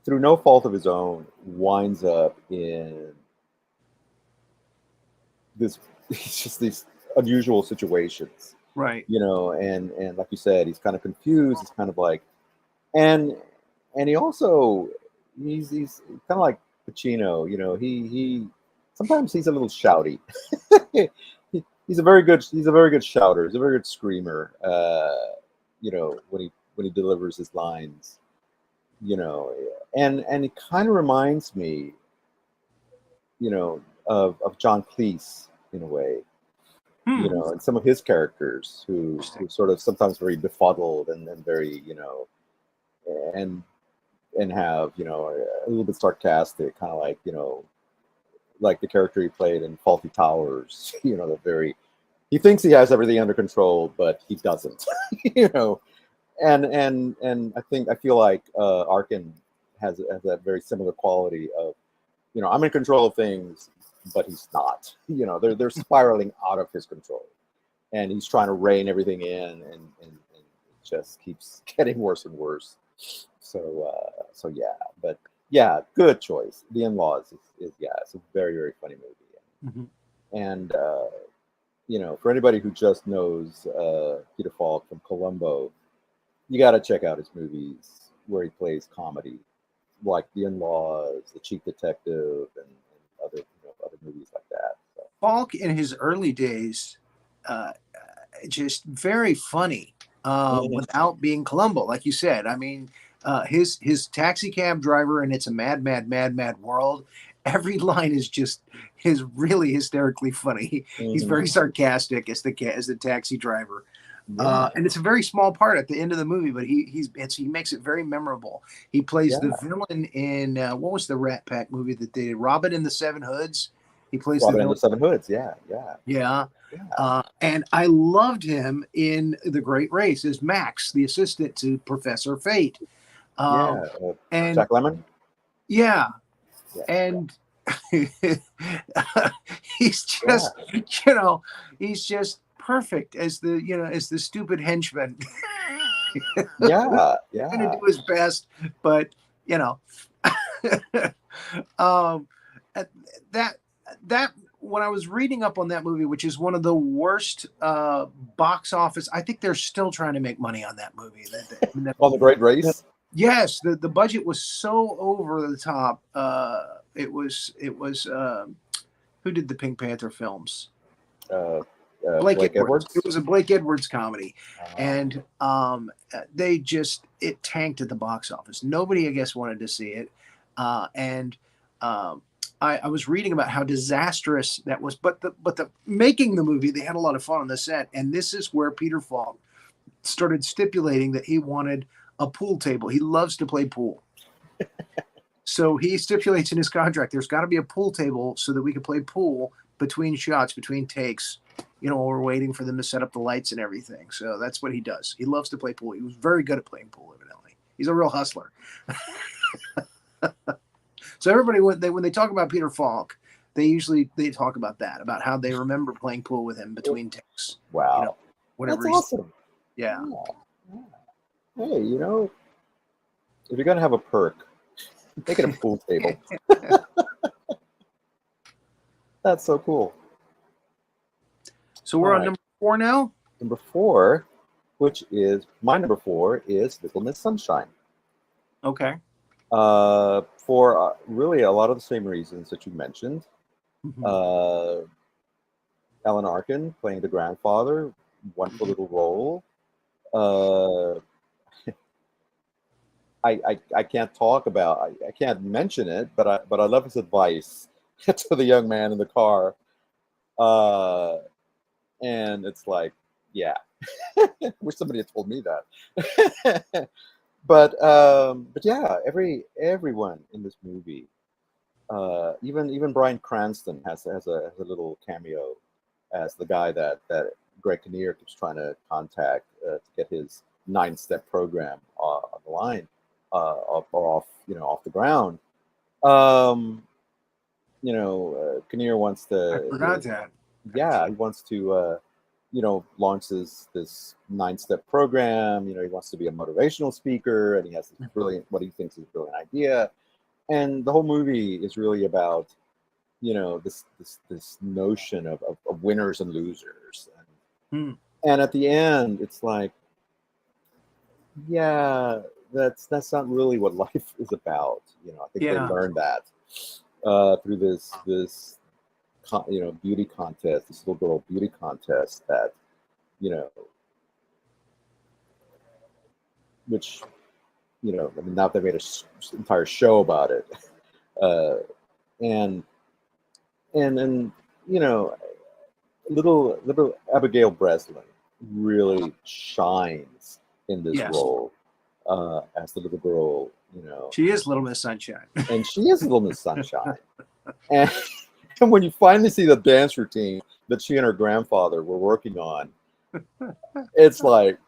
through no fault of his own, winds up in these unusual situations, right? And like you said, he's kind of confused. He's kind of like, and he also he's kind of like Pacino. He sometimes he's a little shouty. He's a very good shouter. He's a very good screamer. When he delivers his lines, and it kind of reminds me, of John Cleese in a way, and some of his characters who sort of sometimes very befuddled and very, and have, a little bit sarcastic, kind of like the character he played in Faulty Towers, he thinks he has everything under control, but he doesn't, and I feel like Arkin has that very similar quality of, I'm in control of things, but he's not. They're spiraling out of his control, and he's trying to rein everything in, and it just keeps getting worse and worse. So yeah, but yeah, good choice. The In-Laws is it's a very, very funny movie, and for anybody who just knows Peter Falk from Columbo, you got to check out his movies where he plays comedy, like The In-Laws, The Chief Detective, and other movies like that. So. Falk in his early days, just very funny without being Columbo, like you said. I mean, his taxi cab driver, and It's a Mad, Mad, Mad, Mad World. Every line is really hysterically funny. He's very sarcastic as the taxi driver. And it's a very small part at the end of the movie, but he makes it very memorable. He plays the villain in what was the Rat Pack movie that they did? Robin and the Seven Hoods. He plays Robin and the Seven Hoods. Yeah. And I loved him in The Great Race as Max, the assistant to Professor Fate. And Jack Lemmon. Yeah. And he's just, he's just perfect as the stupid henchman. Yeah. Gonna do his best, but that when I was reading up on that movie, which is one of the worst box office, I think they're still trying to make money on that movie. On The Great Race. Yes, the budget was so over the top. It was who did the Pink Panther films? Blake Edwards. It was a Blake Edwards comedy, and it tanked at the box office. Nobody, I guess, wanted to see it, and I was reading about how disastrous that was. But the making the movie, they had a lot of fun on the set, and this is where Peter Falk started stipulating that he wanted a pool table. He loves to play pool. So he stipulates in his contract, there's got to be a pool table so that we can play pool between shots, between takes, while we're waiting for them to set up the lights and everything. So that's what he does. He loves to play pool. He was very good at playing pool, evidently. He's a real hustler. So everybody, when they talk about Peter Falk, they talk about that, about how they remember playing pool with him between takes. Wow. Whatever. That's awesome. Yeah. Hey, if you're going to have a perk, make it a pool table. That's so cool. So we're on number 4 now? Number 4 which is my number 4 is Little Miss Sunshine. Okay. For really a lot of the same reasons that you mentioned. Mhm. Alan Arkin playing the grandfather, wonderful little role. Uh, I can't talk about, I can't mention it, but I love his advice to the young man in the car. And it's like, yeah, wish somebody had told me that. But yeah, everyone in this movie, even Bryan Cranston has a little cameo as the guy that Greg Kinnear keeps trying to contact to get his 9-step program on the line, off off the ground. Kinnear wants I to, forgot that. yeah, he wants to launch this 9-step program. He wants to be a motivational speaker, and he has this brilliant, what he thinks is a brilliant idea. And the whole movie is really about this notion of winners and losers. And at the end, it's like, yeah, that's not really what life is about. I think they learned that through this beauty contest, this little girl beauty contest that which I mean, now they made an entire show about it. And you know, little Abigail Breslin really shines in this Yes. role as the little girl. She is Little Miss Sunshine. And she is Little Miss Sunshine. and when you finally see the dance routine that she and her grandfather were working on, it's like,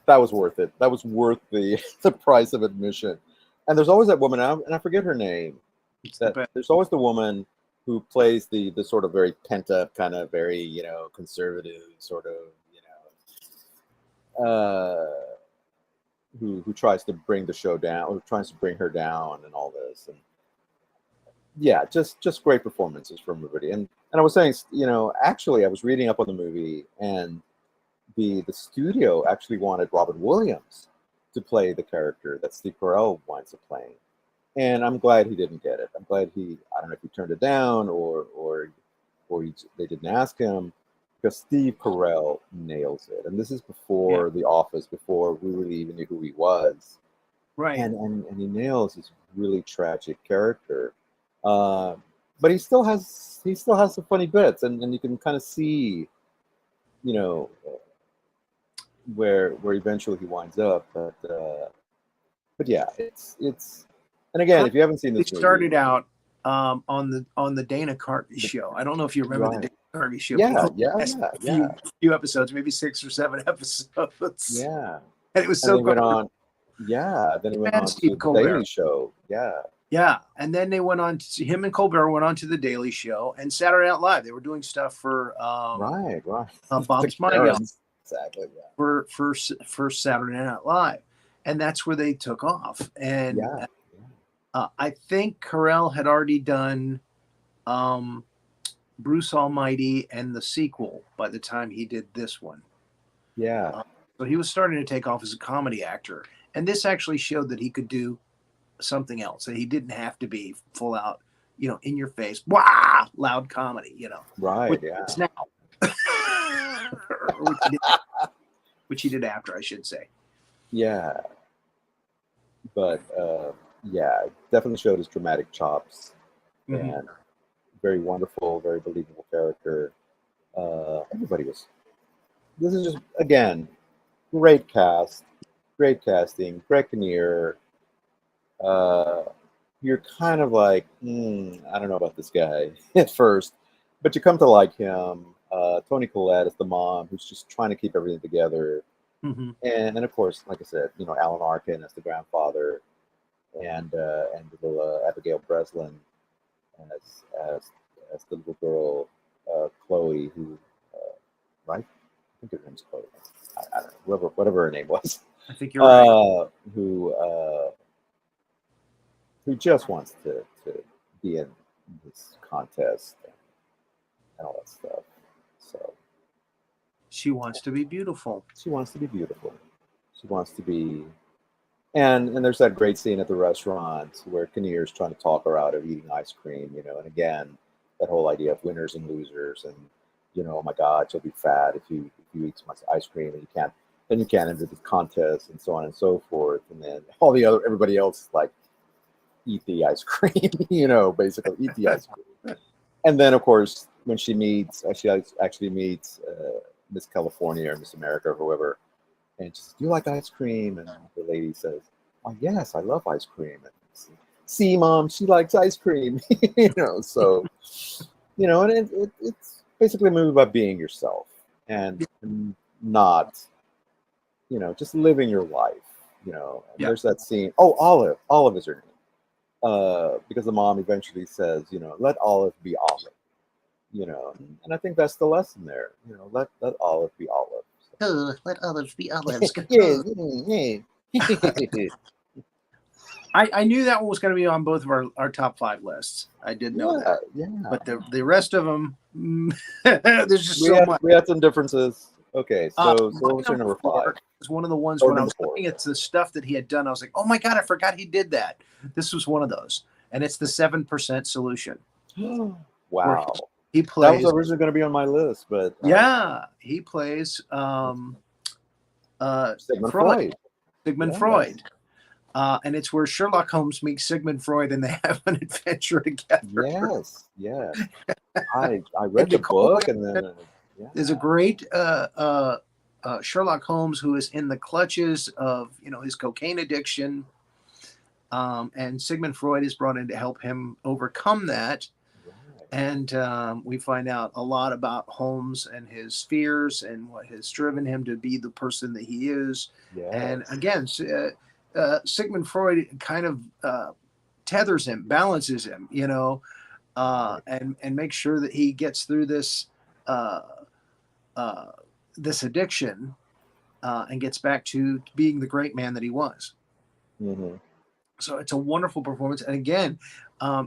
that was worth it. That was worth the price of admission. And there's always that woman, and I forget her name. There's always the woman who plays the sort of very pent up, kind of very conservative sort of who tries to bring the show down, or tries to bring her down, and all this. And yeah, just great performances from everybody. And I was saying, actually, I was reading up on the movie, and the studio actually wanted Robin Williams to play the character that Steve Carell winds up playing. And I'm glad he didn't get it. I'm glad I don't know if he turned it down or they didn't ask him, because Steve Carell nails it. And this is before The Office, before we really even knew who he was. Right. And he nails this really tragic character. But he still has some funny bits, and you can kind of see, where eventually he winds up. But yeah, it's and again, if you haven't seen this movie, started out on the Dana Carvey show. I don't know if you remember the Dana Carvey show. Yeah. Few episodes, maybe 6 or 7 episodes. Yeah. And it was so then he went on. Yeah. Then he went on to the Daily Show. Yeah. Yeah. And then they went on to him and Colbert went on to the Daily Show and Saturday Night Live. They were doing stuff for right. Bob Smigel. Exactly. Yeah. For Saturday Night Live. And that's where they took off. And I think Carell had already done Bruce Almighty and the sequel by the time he did this one. Yeah. So he was starting to take off as a comedy actor. And this actually showed that he could do something else, that he didn't have to be full out, in your face, wah, loud comedy, Right. It's now. which he did after, I should say. Yeah. But yeah, definitely showed his dramatic chops. And very wonderful, very believable character. Everybody was. This is just, again, great cast, great casting. Greg Kinnear. You're kind of like, I don't know about this guy at first, but you come to like him. Toni Collette is the mom who's just trying to keep everything together. And of course, like I said, Alan Arkin as the grandfather, and little Abigail Breslin as the little girl, Chloe, who right? I think her name's Chloe. I don't know, whatever her name was. I think you're right. Who just wants to be in this contest and all that stuff. So She wants to be beautiful. She wants to be beautiful. She wants to be, and there's that great scene at the restaurant where Kinnear's trying to talk her out of eating ice cream, you know, and again, that whole idea of winners and losers, and you know, oh my God, she'll be fat if you eat so much ice cream, and you can't enter the contest, and so on and so forth, and then everybody else like eat the ice cream, you know, basically eat the ice cream, and then of course when she actually meets Miss California or Miss America or whoever. And she says, "Do you like ice cream?" And the lady says, "Oh, yes, I love ice cream." And see, Mom, she likes ice cream. You know, so, you know, and it's basically a movie about being yourself and not, you know, just living your life, you know. And there's that scene. Oh, Olive is her name. Because the mom eventually says, you know, let Olive be Olive, you know. And I think that's the lesson there, you know, let Olive be Olive. Let olives be olives. I knew that one was going to be on both of our top 5 lists. I did know that. Yeah. But the rest of them, there's just so much. We had some differences. Okay, so what was your number 5? Was one of the ones when I was looking at the stuff that he had done, I was like, oh my God, I forgot he did that. This was one of those. And it's the 7% Solution. Wow. He plays. That was originally going to be on my list, but he plays Sigmund Freud. Sigmund Freud. And it's where Sherlock Holmes meets Sigmund Freud and they have an adventure together. Yes. I read the book, and then there's a great Sherlock Holmes who is in the clutches of, you know, his cocaine addiction, and Sigmund Freud is brought in to help him overcome that. And we find out a lot about Holmes and his fears and what has driven him to be the person that he is. And again, Sigmund Freud kind of tethers him, balances him, you know, and makes sure that he gets through this this addiction and gets back to being the great man that he was. Mm-hmm. So it's a wonderful performance. And again,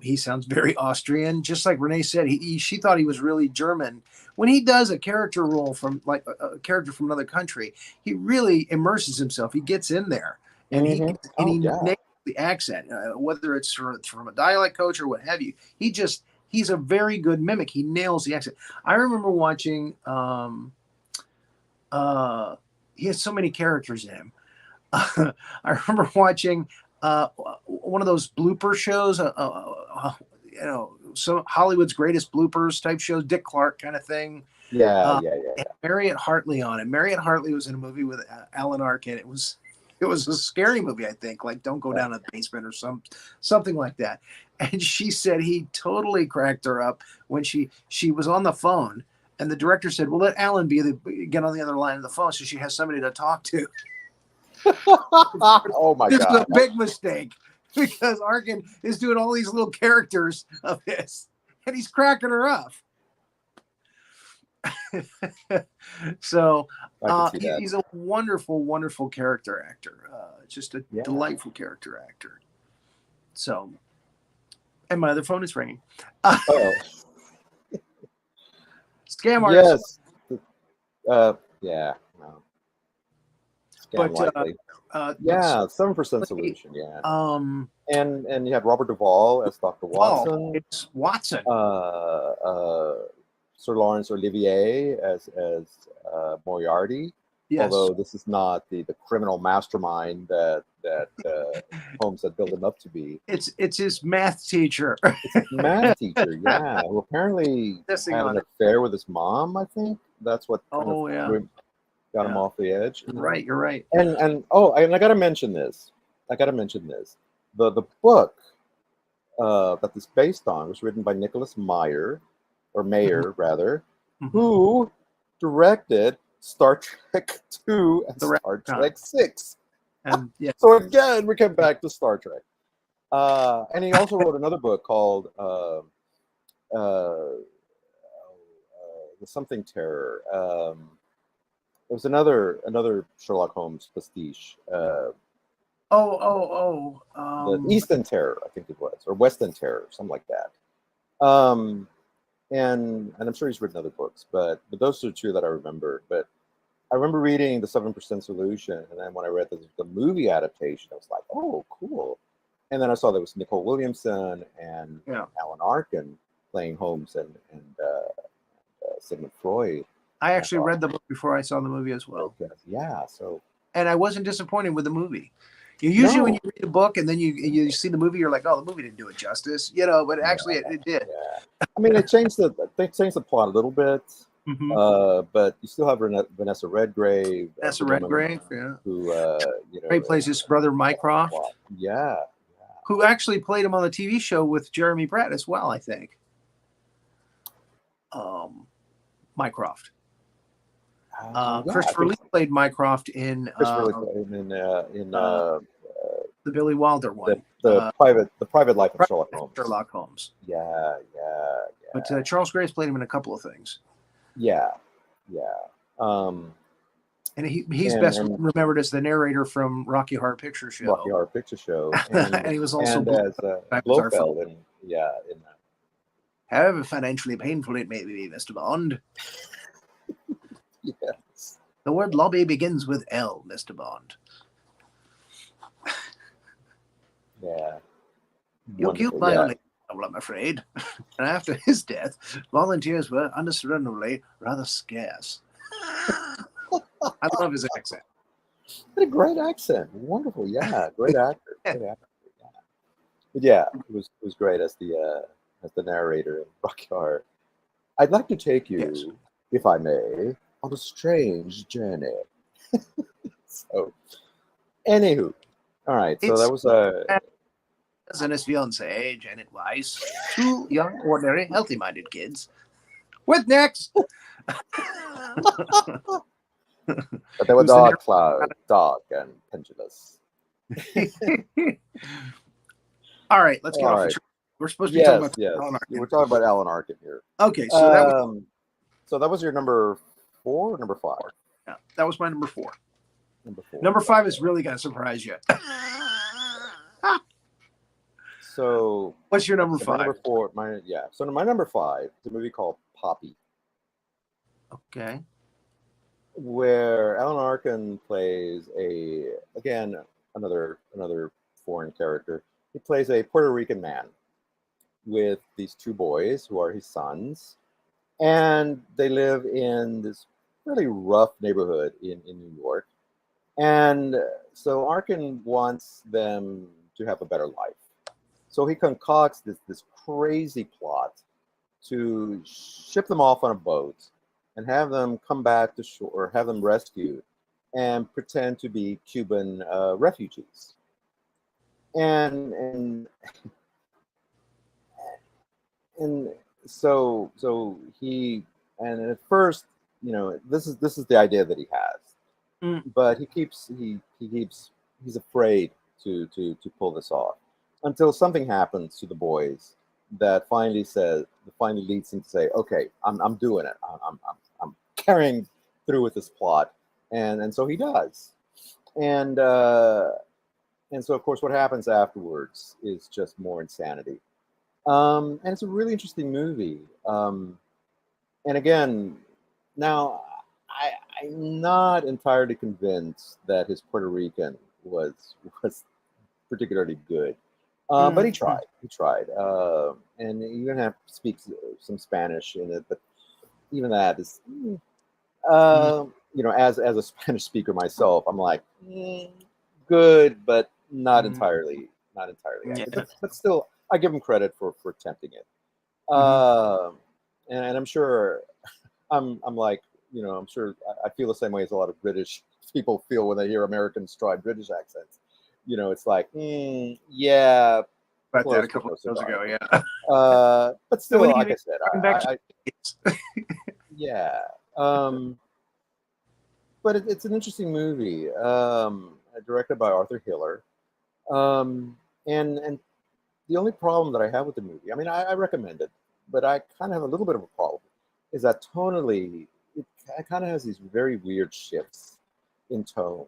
he sounds very Austrian, just like Renee said. She thought he was really German. When he does a character role from like a character from another country, he really immerses himself. He gets in there, and he nails the accent, whether it's from a dialect coach or what have you. He's a very good mimic. He nails the accent. I remember watching. He has so many characters in him. I remember watching one of those blooper shows, you know, so Hollywood's Greatest Bloopers type shows, Dick Clark kind of thing. Yeah. Marriott Hartley on it. Marriott Hartley was in a movie with Alan Arkin. It was a scary movie, I think, like Don't Go Down to the Basement or something like that. And she said he totally cracked her up when she was on the phone, and the director said, "Well, let Alan get on the other line of the phone so she has somebody to talk to." Oh my God! This is a big mistake because Arkin is doing all these little characters of his, and he's cracking her up. So he's a wonderful, wonderful character actor. Just a delightful character actor. So, and my other phone is ringing. Scam artist. Yes. Yeah. No. Scam likely. 7% Solution. Yeah. And you had Robert Duvall as Dr. Watson. It's Watson. Sir Laurence Olivier as Moriarty. Yes. Although this is not the criminal mastermind that Holmes had built him up to be. It's his math teacher. It's his math teacher, yeah. Who apparently had an affair with his mom, I think. That's what got him off the edge. Right, you're right. And I gotta mention this. The book that this is based on was written by Nicholas Meyer, rather, who directed Star Trek 2 and Star Trek 6. And so again, we come back to Star Trek. And he also wrote another book called The Something Terror. It was another Sherlock Holmes pastiche. The Eastern Terror, I think it was, or Western Terror, something like that. And I'm sure he's written other books, but those are two that I remember. But I remember reading the 7% Solution, and then when I read the movie adaptation, I was like, oh, cool. And then I saw there was Nicole Williamson and Alan Arkin playing Holmes and Sigmund Freud. I actually read the book before I saw the movie as well. Yeah, so. And I wasn't disappointed with the movie. Usually when you read a book and then you see the movie, you're like, oh, the movie didn't do it justice, but actually it did. Yeah. I mean, they changed the plot a little bit, but you still have Vanessa Redgrave. Vanessa Redgrave, who Ray plays his brother Mycroft. Yeah. Who actually played him on the TV show with Jeremy Brett as well, I think. Mycroft. Christopher Lee played Mycroft in the Billy Wilder one. The private life of Sherlock Holmes. Sherlock Holmes. Yeah. But Charles Grace played him in a couple of things. Yeah. And he's best remembered as the narrator from Rocky Horror Picture Show. And he was also as Blofeld in however financially painful it may be, Mr. Bond. Yes. The word lobby begins with L, Mr. Bond. Yeah. You killed my only well, I'm afraid. And after his death, volunteers were understandably rather scarce. I love his accent. What a great accent. Wonderful. Yeah. Great actor. Great actor. Yeah. But yeah, it was great as the narrator in Rocky Horror. I'd like to take you, if I may, on a strange journey. So, anywho, all right. So that was and his fiancée, Janet Weiss, two young, ordinary, healthy-minded kids. With next. But they were dark and pendulous. All right, let's get off the track. We're supposed to be talking about Alan Arkin. We're talking about Alan Arkin here. Okay, so that was your number 4 or number 5? Yeah, that was my number 4. Number 5 is really going to surprise you. So what's your number 5? Number 4, So my number 5 is a movie called Poppy. Okay. Where Alan Arkin plays another foreign character. He plays a Puerto Rican man with these 2 boys who are his sons, and they live in this really rough neighborhood in New York. And so Arkin wants them to have a better life. So he concocts this crazy plot to ship them off on a boat and have them come back to shore, have them rescued, and pretend to be Cuban refugees. And so he, and at first, this is the idea that he has, but he's afraid to pull this off until something happens to the boys that finally leads him to say, okay, I'm doing it. I'm carrying through with this plot, and so he does, and so of course what happens afterwards is just more insanity, and it's a really interesting movie. And again, now I'm not entirely convinced that his Puerto Rican was particularly good. But he tried, and you're going to have to speak some Spanish in it, but even that is, as a Spanish speaker myself, I'm like, good, but not entirely. But still, I give him credit for attempting it. And I'm sure, I'm like, I'm sure I feel the same way as a lot of British people feel when they hear Americans try British accents. It's like, yeah. About that a couple of years ago, yeah. But still, like I said, yeah. But it's an interesting movie, directed by Arthur Hiller. And the only problem that I have with the movie, I mean, I recommend it, but I kind of have a little bit of a problem, is that tonally, it kind of has these very weird shifts in tone.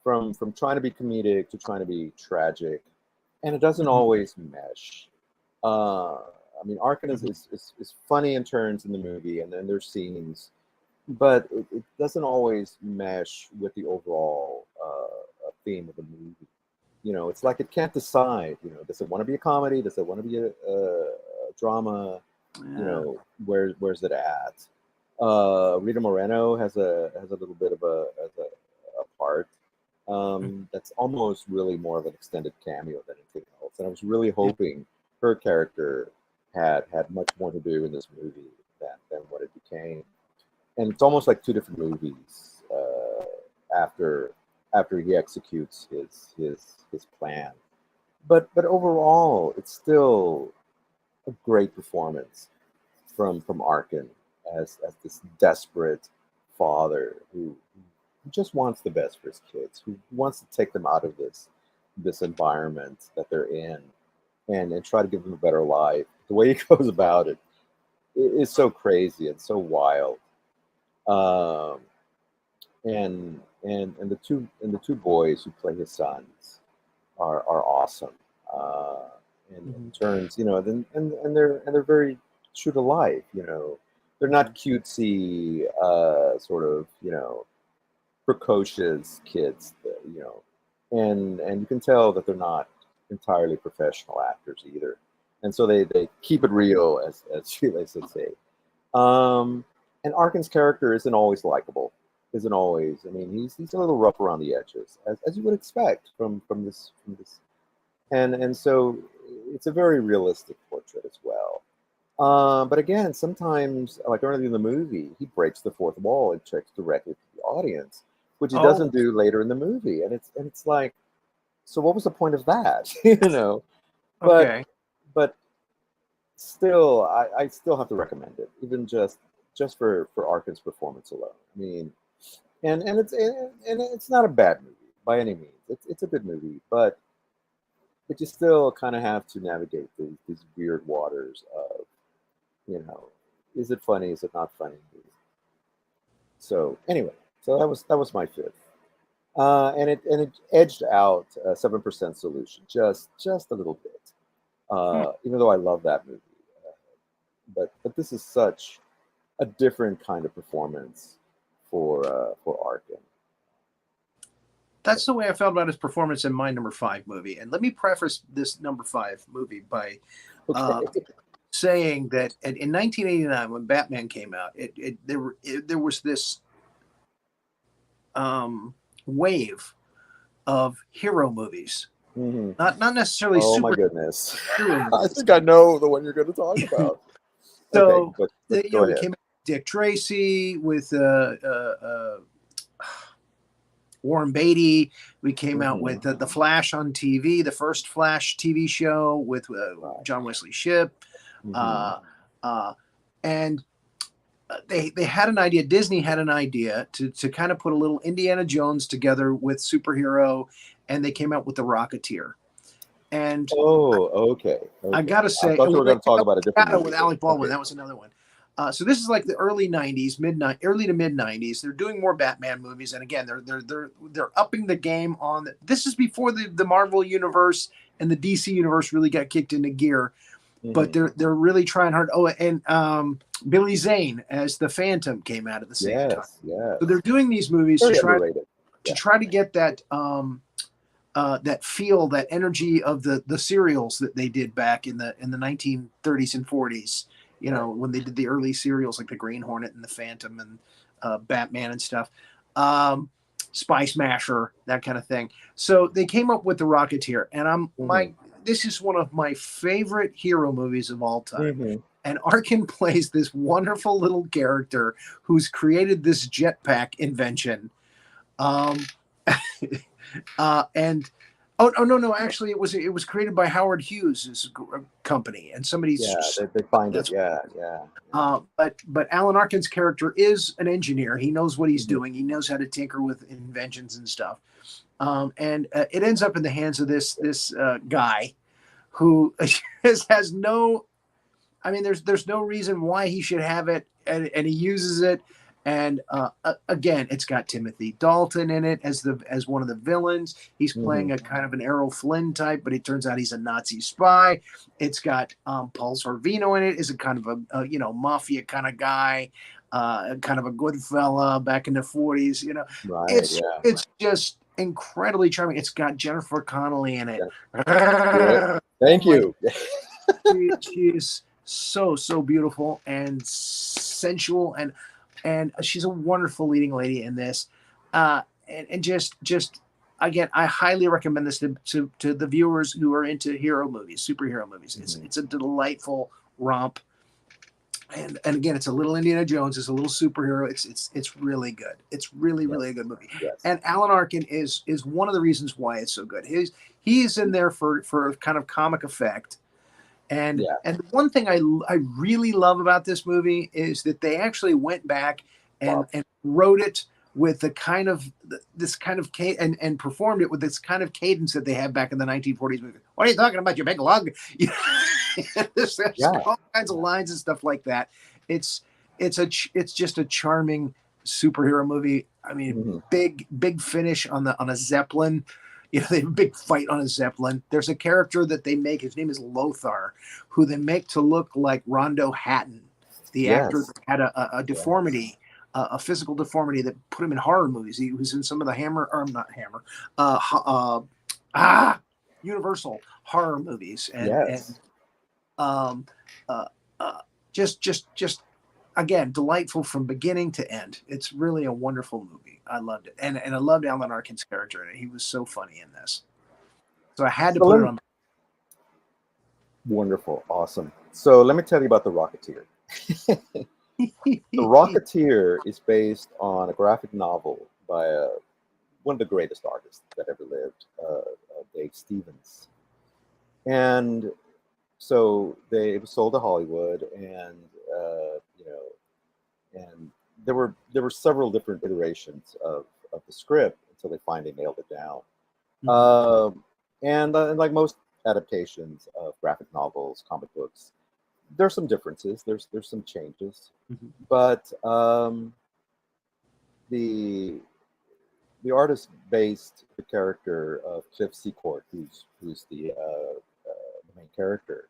From trying to be comedic to trying to be tragic, and it doesn't always mesh. I mean, Arkin is funny in turns in the movie, and then there's scenes but it doesn't always mesh with the overall theme of the movie. You know, it's like it can't decide. You know, does it want to be a comedy? Does it want to be a drama? You know, where's it at? Rita Moreno has a little bit of a part that's almost really more of an extended cameo than anything else. And I was really hoping her character had much more to do in this movie than what it became. And it's almost like two different movies after he executes his plan. But overall, it's still a great performance from Arkin as this desperate father who just wants the best for his kids, who wants to take them out of this environment that they're in and try to give them a better life. The way he goes about it is so crazy and so wild. And the two boys who play his sons are awesome. And in turns, you know, and they're very true to life. You know, they're not cutesy, sort of, you know, precocious kids. You know, and you can tell that they're not entirely professional actors either. And so they keep it real, as they say. And Arkin's character isn't always likable. Isn't always. I mean, he's a little rough around the edges, as you would expect from this. And so it's a very realistic portrait as well. But again, sometimes, like early in the movie, he breaks the fourth wall and checks directly to the audience, which he doesn't do later in the movie. And it's like, so what was the point of that? You know? But still, I still have to recommend it, even just for Arkin's performance alone. I mean, and it's not a bad movie by any means. It's a good movie, but you still kind of have to navigate these weird waters of, you know, is it funny? Is it not funny? So anyway, so that was my fifth, and it edged out 7% Solution just a little bit, even though I love that movie, but this is such a different kind of performance for Arkin. That's the way I felt about his performance in my number 5 movie. And let me preface this number 5 movie by saying that in 1989, when Batman came out, there was this wave of hero movies. Mm-hmm. Not necessarily Oh super. My goodness! I think I know the one you're going to talk about. So okay, we came out with Dick Tracy, with Warren Beatty. We came out with the Flash on TV, the first Flash TV show with John Wesley Shipp, and they had an idea. Disney had an idea to kind of put a little Indiana Jones together with superhero, and they came out with the Rocketeer. And okay. I gotta say, I thought you were going to talk about a different movie with Alec Baldwin. That was another one. So this is like the early '90s, early to mid '90s. They're doing more Batman movies, and again, they're upping the game on. This is before the Marvel universe and the DC universe really got kicked into gear, but they're really trying hard. Oh, and Billy Zane as the Phantom came out at the same time. Yeah. So they're doing these movies Very to try underrated. to try to get that that feel, that energy of the serials that they did back in the 1930s and 40s. You know, when they did the early serials like the Green Hornet and the Phantom and Batman and stuff, Spy Smasher, that kind of thing. So they came up with the Rocketeer, and this is one of my favorite hero movies of all time. And Arkin plays this wonderful little character who's created this jetpack invention. And no, actually it was created by Howard Hughes' company, and somebody's they find it. But Alan Arkin's character is an engineer. He knows what he's doing. He knows how to tinker with inventions and stuff. And it ends up in the hands of this guy who has no. I mean, there's no reason why he should have it, and he uses it. And again, it's got Timothy Dalton in it as one of the villains. He's playing a kind of an Errol Flynn type, but it turns out he's a Nazi spy. It's got Paul Sorvino in it, is a kind of a mafia kind of guy. kind of a good fella back in the 40s. You know, Right. it's Yeah. it's just incredibly charming. It's got Jennifer Connelly in it. Good. Thank you. She is so beautiful and sensual, and she's a wonderful leading lady in this. And just again, I highly recommend this to the viewers who are into hero movies, superhero movies. It's a delightful romp. And again, it's a little Indiana Jones. It's a little superhero. It's really good. It's really a good movie. Yes. And Alan Arkin is one of the reasons why it's so good. He's in there for kind of comic effect. And the one thing I really love about this movie is that they actually went back and wrote it with the kind of this kind of and performed it with this kind of cadence that they had back in the 1940s movie. What are you talking about, you big lug? There's all kinds of lines and stuff like that. It's just a charming superhero movie. I mean, big finish on a Zeppelin. You know, they have a big fight on a Zeppelin. There's a character that they make. His name is Lothar, who they make to look like Rondo Hatton, the actor that had a deformity, a physical deformity that put him in horror movies. He was in some of the Universal horror movies, just again, delightful from beginning to end. It's really a wonderful movie. I loved it. And I loved Alan Arkin's character in it. He was so funny in this. So I had to put it on. Wonderful. Awesome. So let me tell you about The Rocketeer. The Rocketeer is based on a graphic novel by one of the greatest artists that ever lived, Dave Stevens. And so it was sold to Hollywood, and and there were several different iterations of the script until they finally nailed it down. And like most adaptations of graphic novels, comic books, there's some differences. There's some changes, but the artist based the character of Cliff Secord, who's the main character,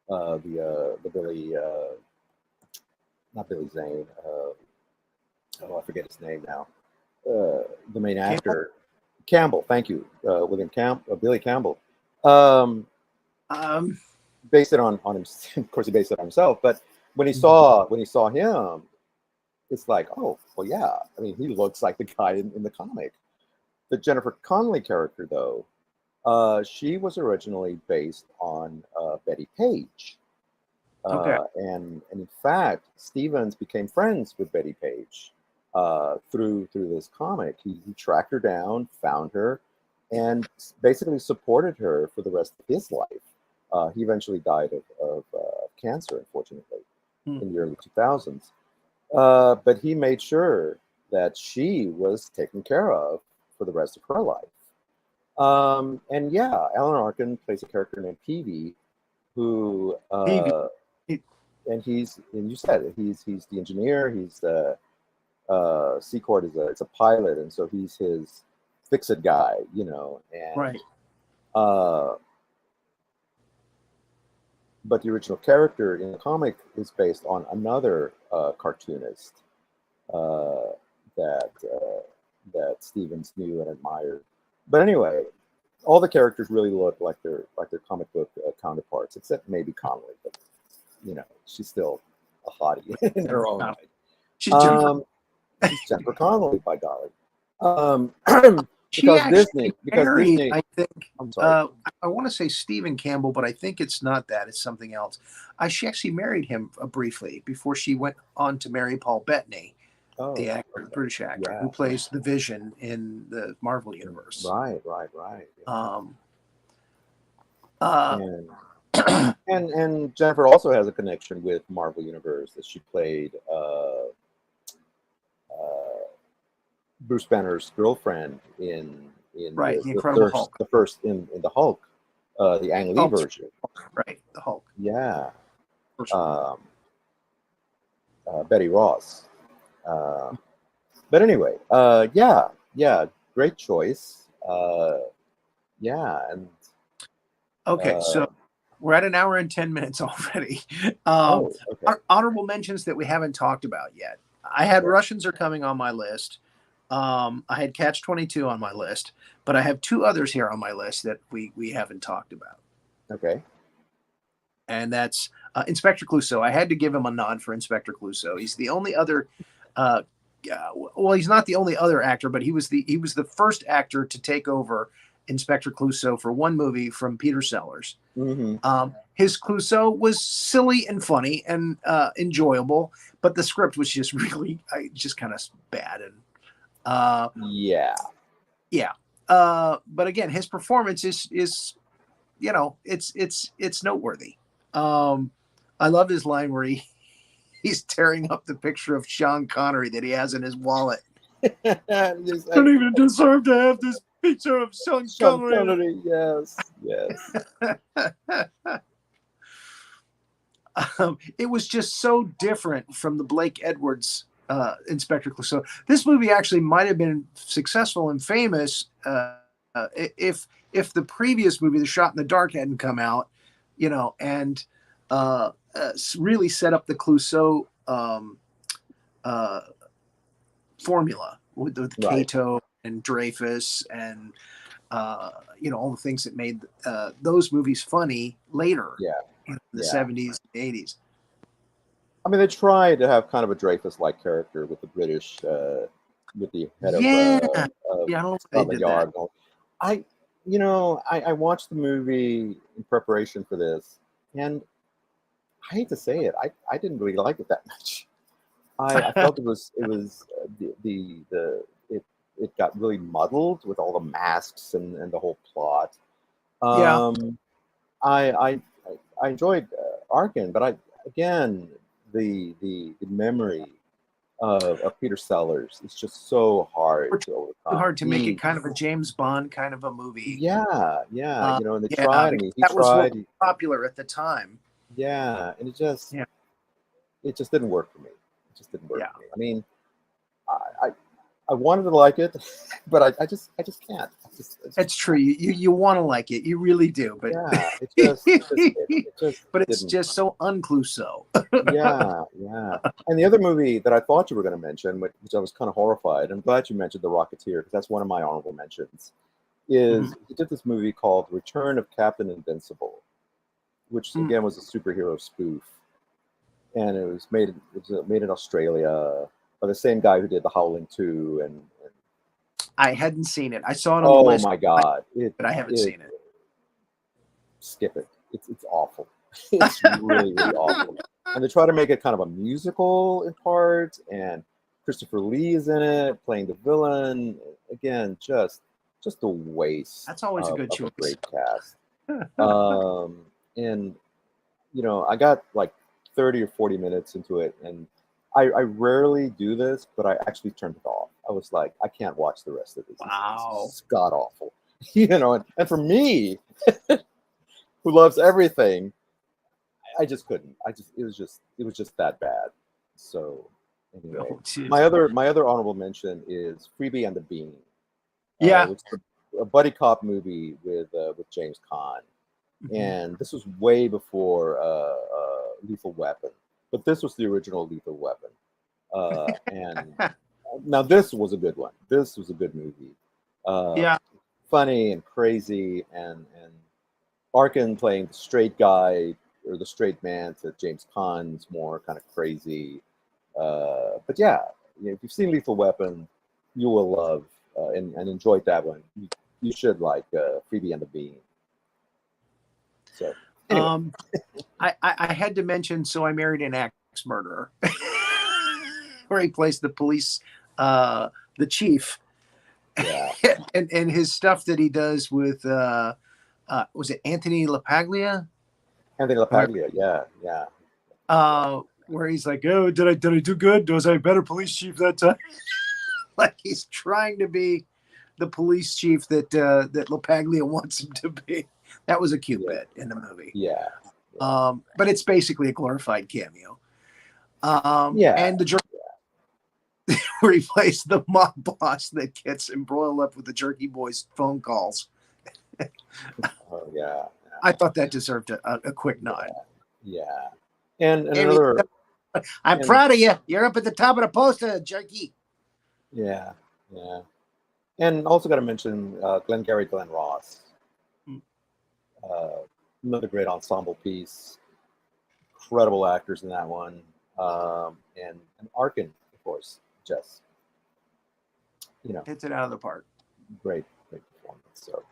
the Billy, not Billy Zane. I forget his name now. The main actor, Campbell. Thank you, Billy Campbell. Based it on him. Of course, he based it on himself. But when he saw him, it's like, oh, well, yeah. I mean, he looks like the guy in the comic. The Jennifer Connelly character, though, she was originally based on Betty Page. And in fact, Stevens became friends with Betty Page through this comic. He tracked her down, found her, and basically supported her for the rest of his life. He eventually died of cancer, unfortunately, in the early 2000s. But he made sure that she was taken care of for the rest of her life. And yeah, Alan Arkin plays a character named Peavy, who and you said it, he's the engineer. He's Secord is a pilot, and so he's his fix-it guy, and but the original character in the comic is based on another cartoonist that Stevens knew and admired. But anyway, all the characters really look like their comic book counterparts, except maybe Connelly, but she's still a hottie in her own right. She's Jennifer Connelly, by golly. Because Disney, I think. I'm sorry. I want to say Stephen Campbell, but I think it's not that. It's something else. She actually married him briefly before she went on to marry Paul Bettany, the actor, British actor, who plays the Vision in the Marvel universe. Right. And Jennifer also has a connection with Marvel Universe, as she played Bruce Banner's girlfriend in the Hulk. The first in the Hulk, the Ang Lee version. Right, the Hulk. Yeah. Betty Ross. But anyway, great choice. And okay, so we're at 1 hour and 10 minutes already. Our honorable mentions that we haven't talked about yet. I had Russians Are Coming on my list. I had Catch 22 on my list, but I have two others here on my list that we haven't talked about. Okay. And that's Inspector Clouseau. I had to give him a nod for Inspector Clouseau. He's the only other. Well, he's not the only other actor, but he was the first actor to take over Inspector Clouseau for one movie from Peter Sellers. Mm-hmm. His Clouseau was silly and funny and enjoyable, but the script was just really just kind of bad. And yeah. But again, his performance is it's noteworthy. I love his line where he's tearing up the picture of Sean Connery that he has in his wallet. I don't even deserve to have this picture of Sean Connery. Yes. It was just so different from the Blake Edwards Inspector Clouseau. This movie actually might have been successful and famous if the previous movie, The Shot in the Dark, hadn't come out, and really set up the Clouseau formula with Cato and Dreyfus and all the things that made those movies funny later. In the 70s and 80s. I mean, they tried to have kind of a Dreyfus-like character with the British, with the head of I don't know if they did Yard. that. I watched the movie in preparation for this, and I hate to say it, I didn't really like it that much. I felt it got really muddled with all the masks and the whole plot. I enjoyed Arkin, but the memory of Peter Sellers is just so hard to overcome. Hard to make it kind of a James Bond kind of a movie. And they tried. I mean, he was tried. Really popular at the time. Yeah, and it just didn't work for me. It just didn't work for me. I mean, I wanted to like it, but I just can't. That's true. You want to like it, you really do, but it's just so uncluso. And the other movie that I thought you were going to mention, which I was kind of horrified. I'm glad you mentioned The Rocketeer, because that's one of my honorable mentions. Is he did this movie called Return of Captain Invincible, which again was a superhero spoof, and it was made in Australia by the same guy who did The Howling 2 and I hadn't seen it. I saw it on the list. Oh my God. But I haven't seen it. Skip it. It's awful. It's really, really awful. And they try to make it kind of a musical in part, and Christopher Lee is in it playing the villain. Again, just a waste. That's always a good choice. A great cast. And I got like 30 or 40 minutes into it, and I rarely do this, but I actually turned it off. I was like, I can't watch the rest of this. Wow. It's god awful. And for me, who loves everything, I just couldn't. It was just that bad. So anyway, my other honorable mention is Freebie and the Bean. Which is a buddy cop movie with James Caan. And this was way before Lethal Weapon. But this was the original Lethal Weapon. And now this was a good one. This was a good movie. Funny and crazy, and Arkin playing the straight guy or the straight man to James Caan's more kind of crazy. But yeah, if you've seen Lethal Weapon, you will love and enjoyed that one. You should like Freebie and the Bean. So anyway. I had to mention So I Married an Axe Murderer, where he plays the police, the chief, and his stuff that he does with was it Anthony LaPaglia? Anthony LaPaglia, yeah. Where he's like, oh, did I do good? Was I a better police chief that time? Like he's trying to be the police chief that LaPaglia wants him to be. That was a cute bit in the movie. Yeah. But it's basically a glorified cameo. And the jerky where he plays the mob boss that gets embroiled up with the Jerky Boys phone calls. Oh yeah. I thought that deserved a quick nod. Yeah. And another I'm proud of you. You're up at the top of the poster, Jerky. Yeah. And also got to mention Glengarry Glen Ross. Another great ensemble piece. Incredible actors in that one. And Arkin, of course, just, hits it out of the park. Great performance. So,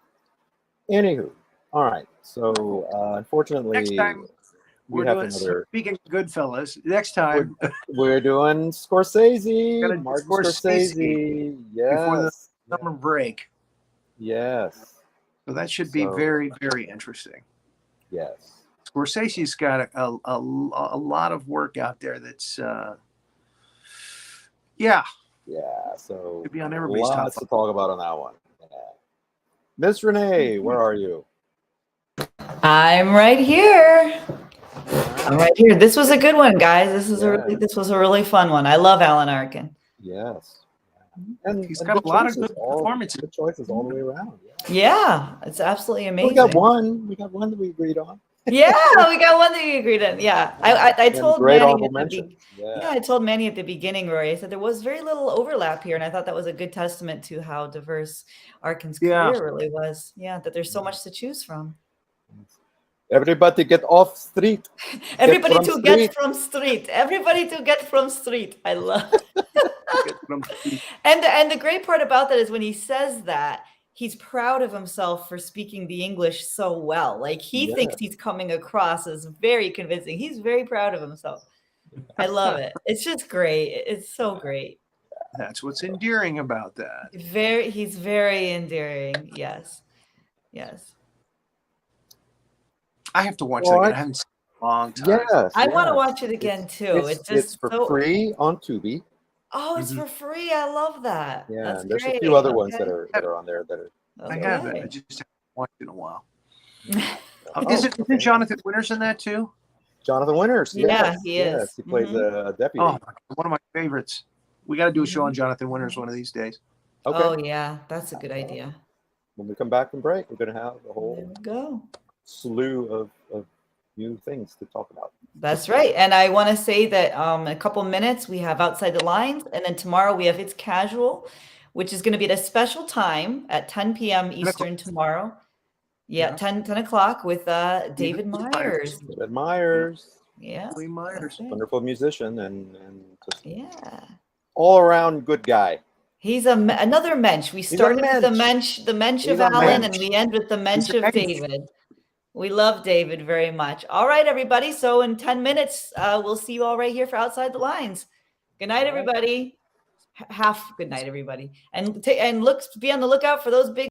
anywho, all right. So, unfortunately, Next time we're doing speaking of Goodfellas. Next time we're doing Scorsese. Martin Scorsese. Yes. Before the summer break. Yes. So that should be very, very interesting. Yes. Scorsese's got a lot of work out there that's So could be on everybody's lots top to talk about on that one. Yeah. Miss Renee, where are you? I'm right here. This was a good one, guys. This was a really fun one. I love Alan Arkin. Yes. And he's got a lot of good performances. Good choices all the way around. Yeah, it's absolutely amazing. We got one that we agreed on. Yeah, we got one that we agreed on. Yeah, I told Manny I told Manny at the beginning, Rory. I said there was very little overlap here, and I thought that was a good testament to how diverse Arkin's career really was. Yeah, that there's so much to choose from. Everybody get off street. Everybody to get from street. Everybody to get from street. I love it. And the great part about that is when he says that, he's proud of himself for speaking the English so well. Like he thinks he's coming across as very convincing. He's very proud of himself. I love it. It's just great. It's so great. That's what's endearing about that. He's very endearing. Yes. I have to watch that again. I haven't seen it in a long time. Yes, I want to watch it again too. It's for free on Tubi. Oh, it's for free. I love that. Yeah, that's there's great. a few other ones that are on there that are. I haven't. I just haven't watched it in a while. Isn't Jonathan Winters in that too? Jonathan Winters. Yeah, he is. Yes, he plays a deputy. Oh, one of my favorites. We got to do a show on Jonathan Winters one of these days. Okay. Oh yeah, that's a good idea. When we come back from break, we're going to have a whole slew of new things to talk about. That's right. And I want to say that in a couple minutes we have Outside the Lines, and then tomorrow we have It's Casual, which is going to be at a special time at 10 p.m. Eastern tomorrow. Yeah, 10 o'clock with David Myers. David Myers. Yeah. David Myers. Wonderful musician and just all around good guy. He's another mensch. We started with the mensch of Alan, and we end with the mensch of David. We love David very much. All right, everybody. So in 10 minutes, we'll see you all right here for Outside the Lines. Good night, everybody. Good night, everybody. And be on the lookout for those big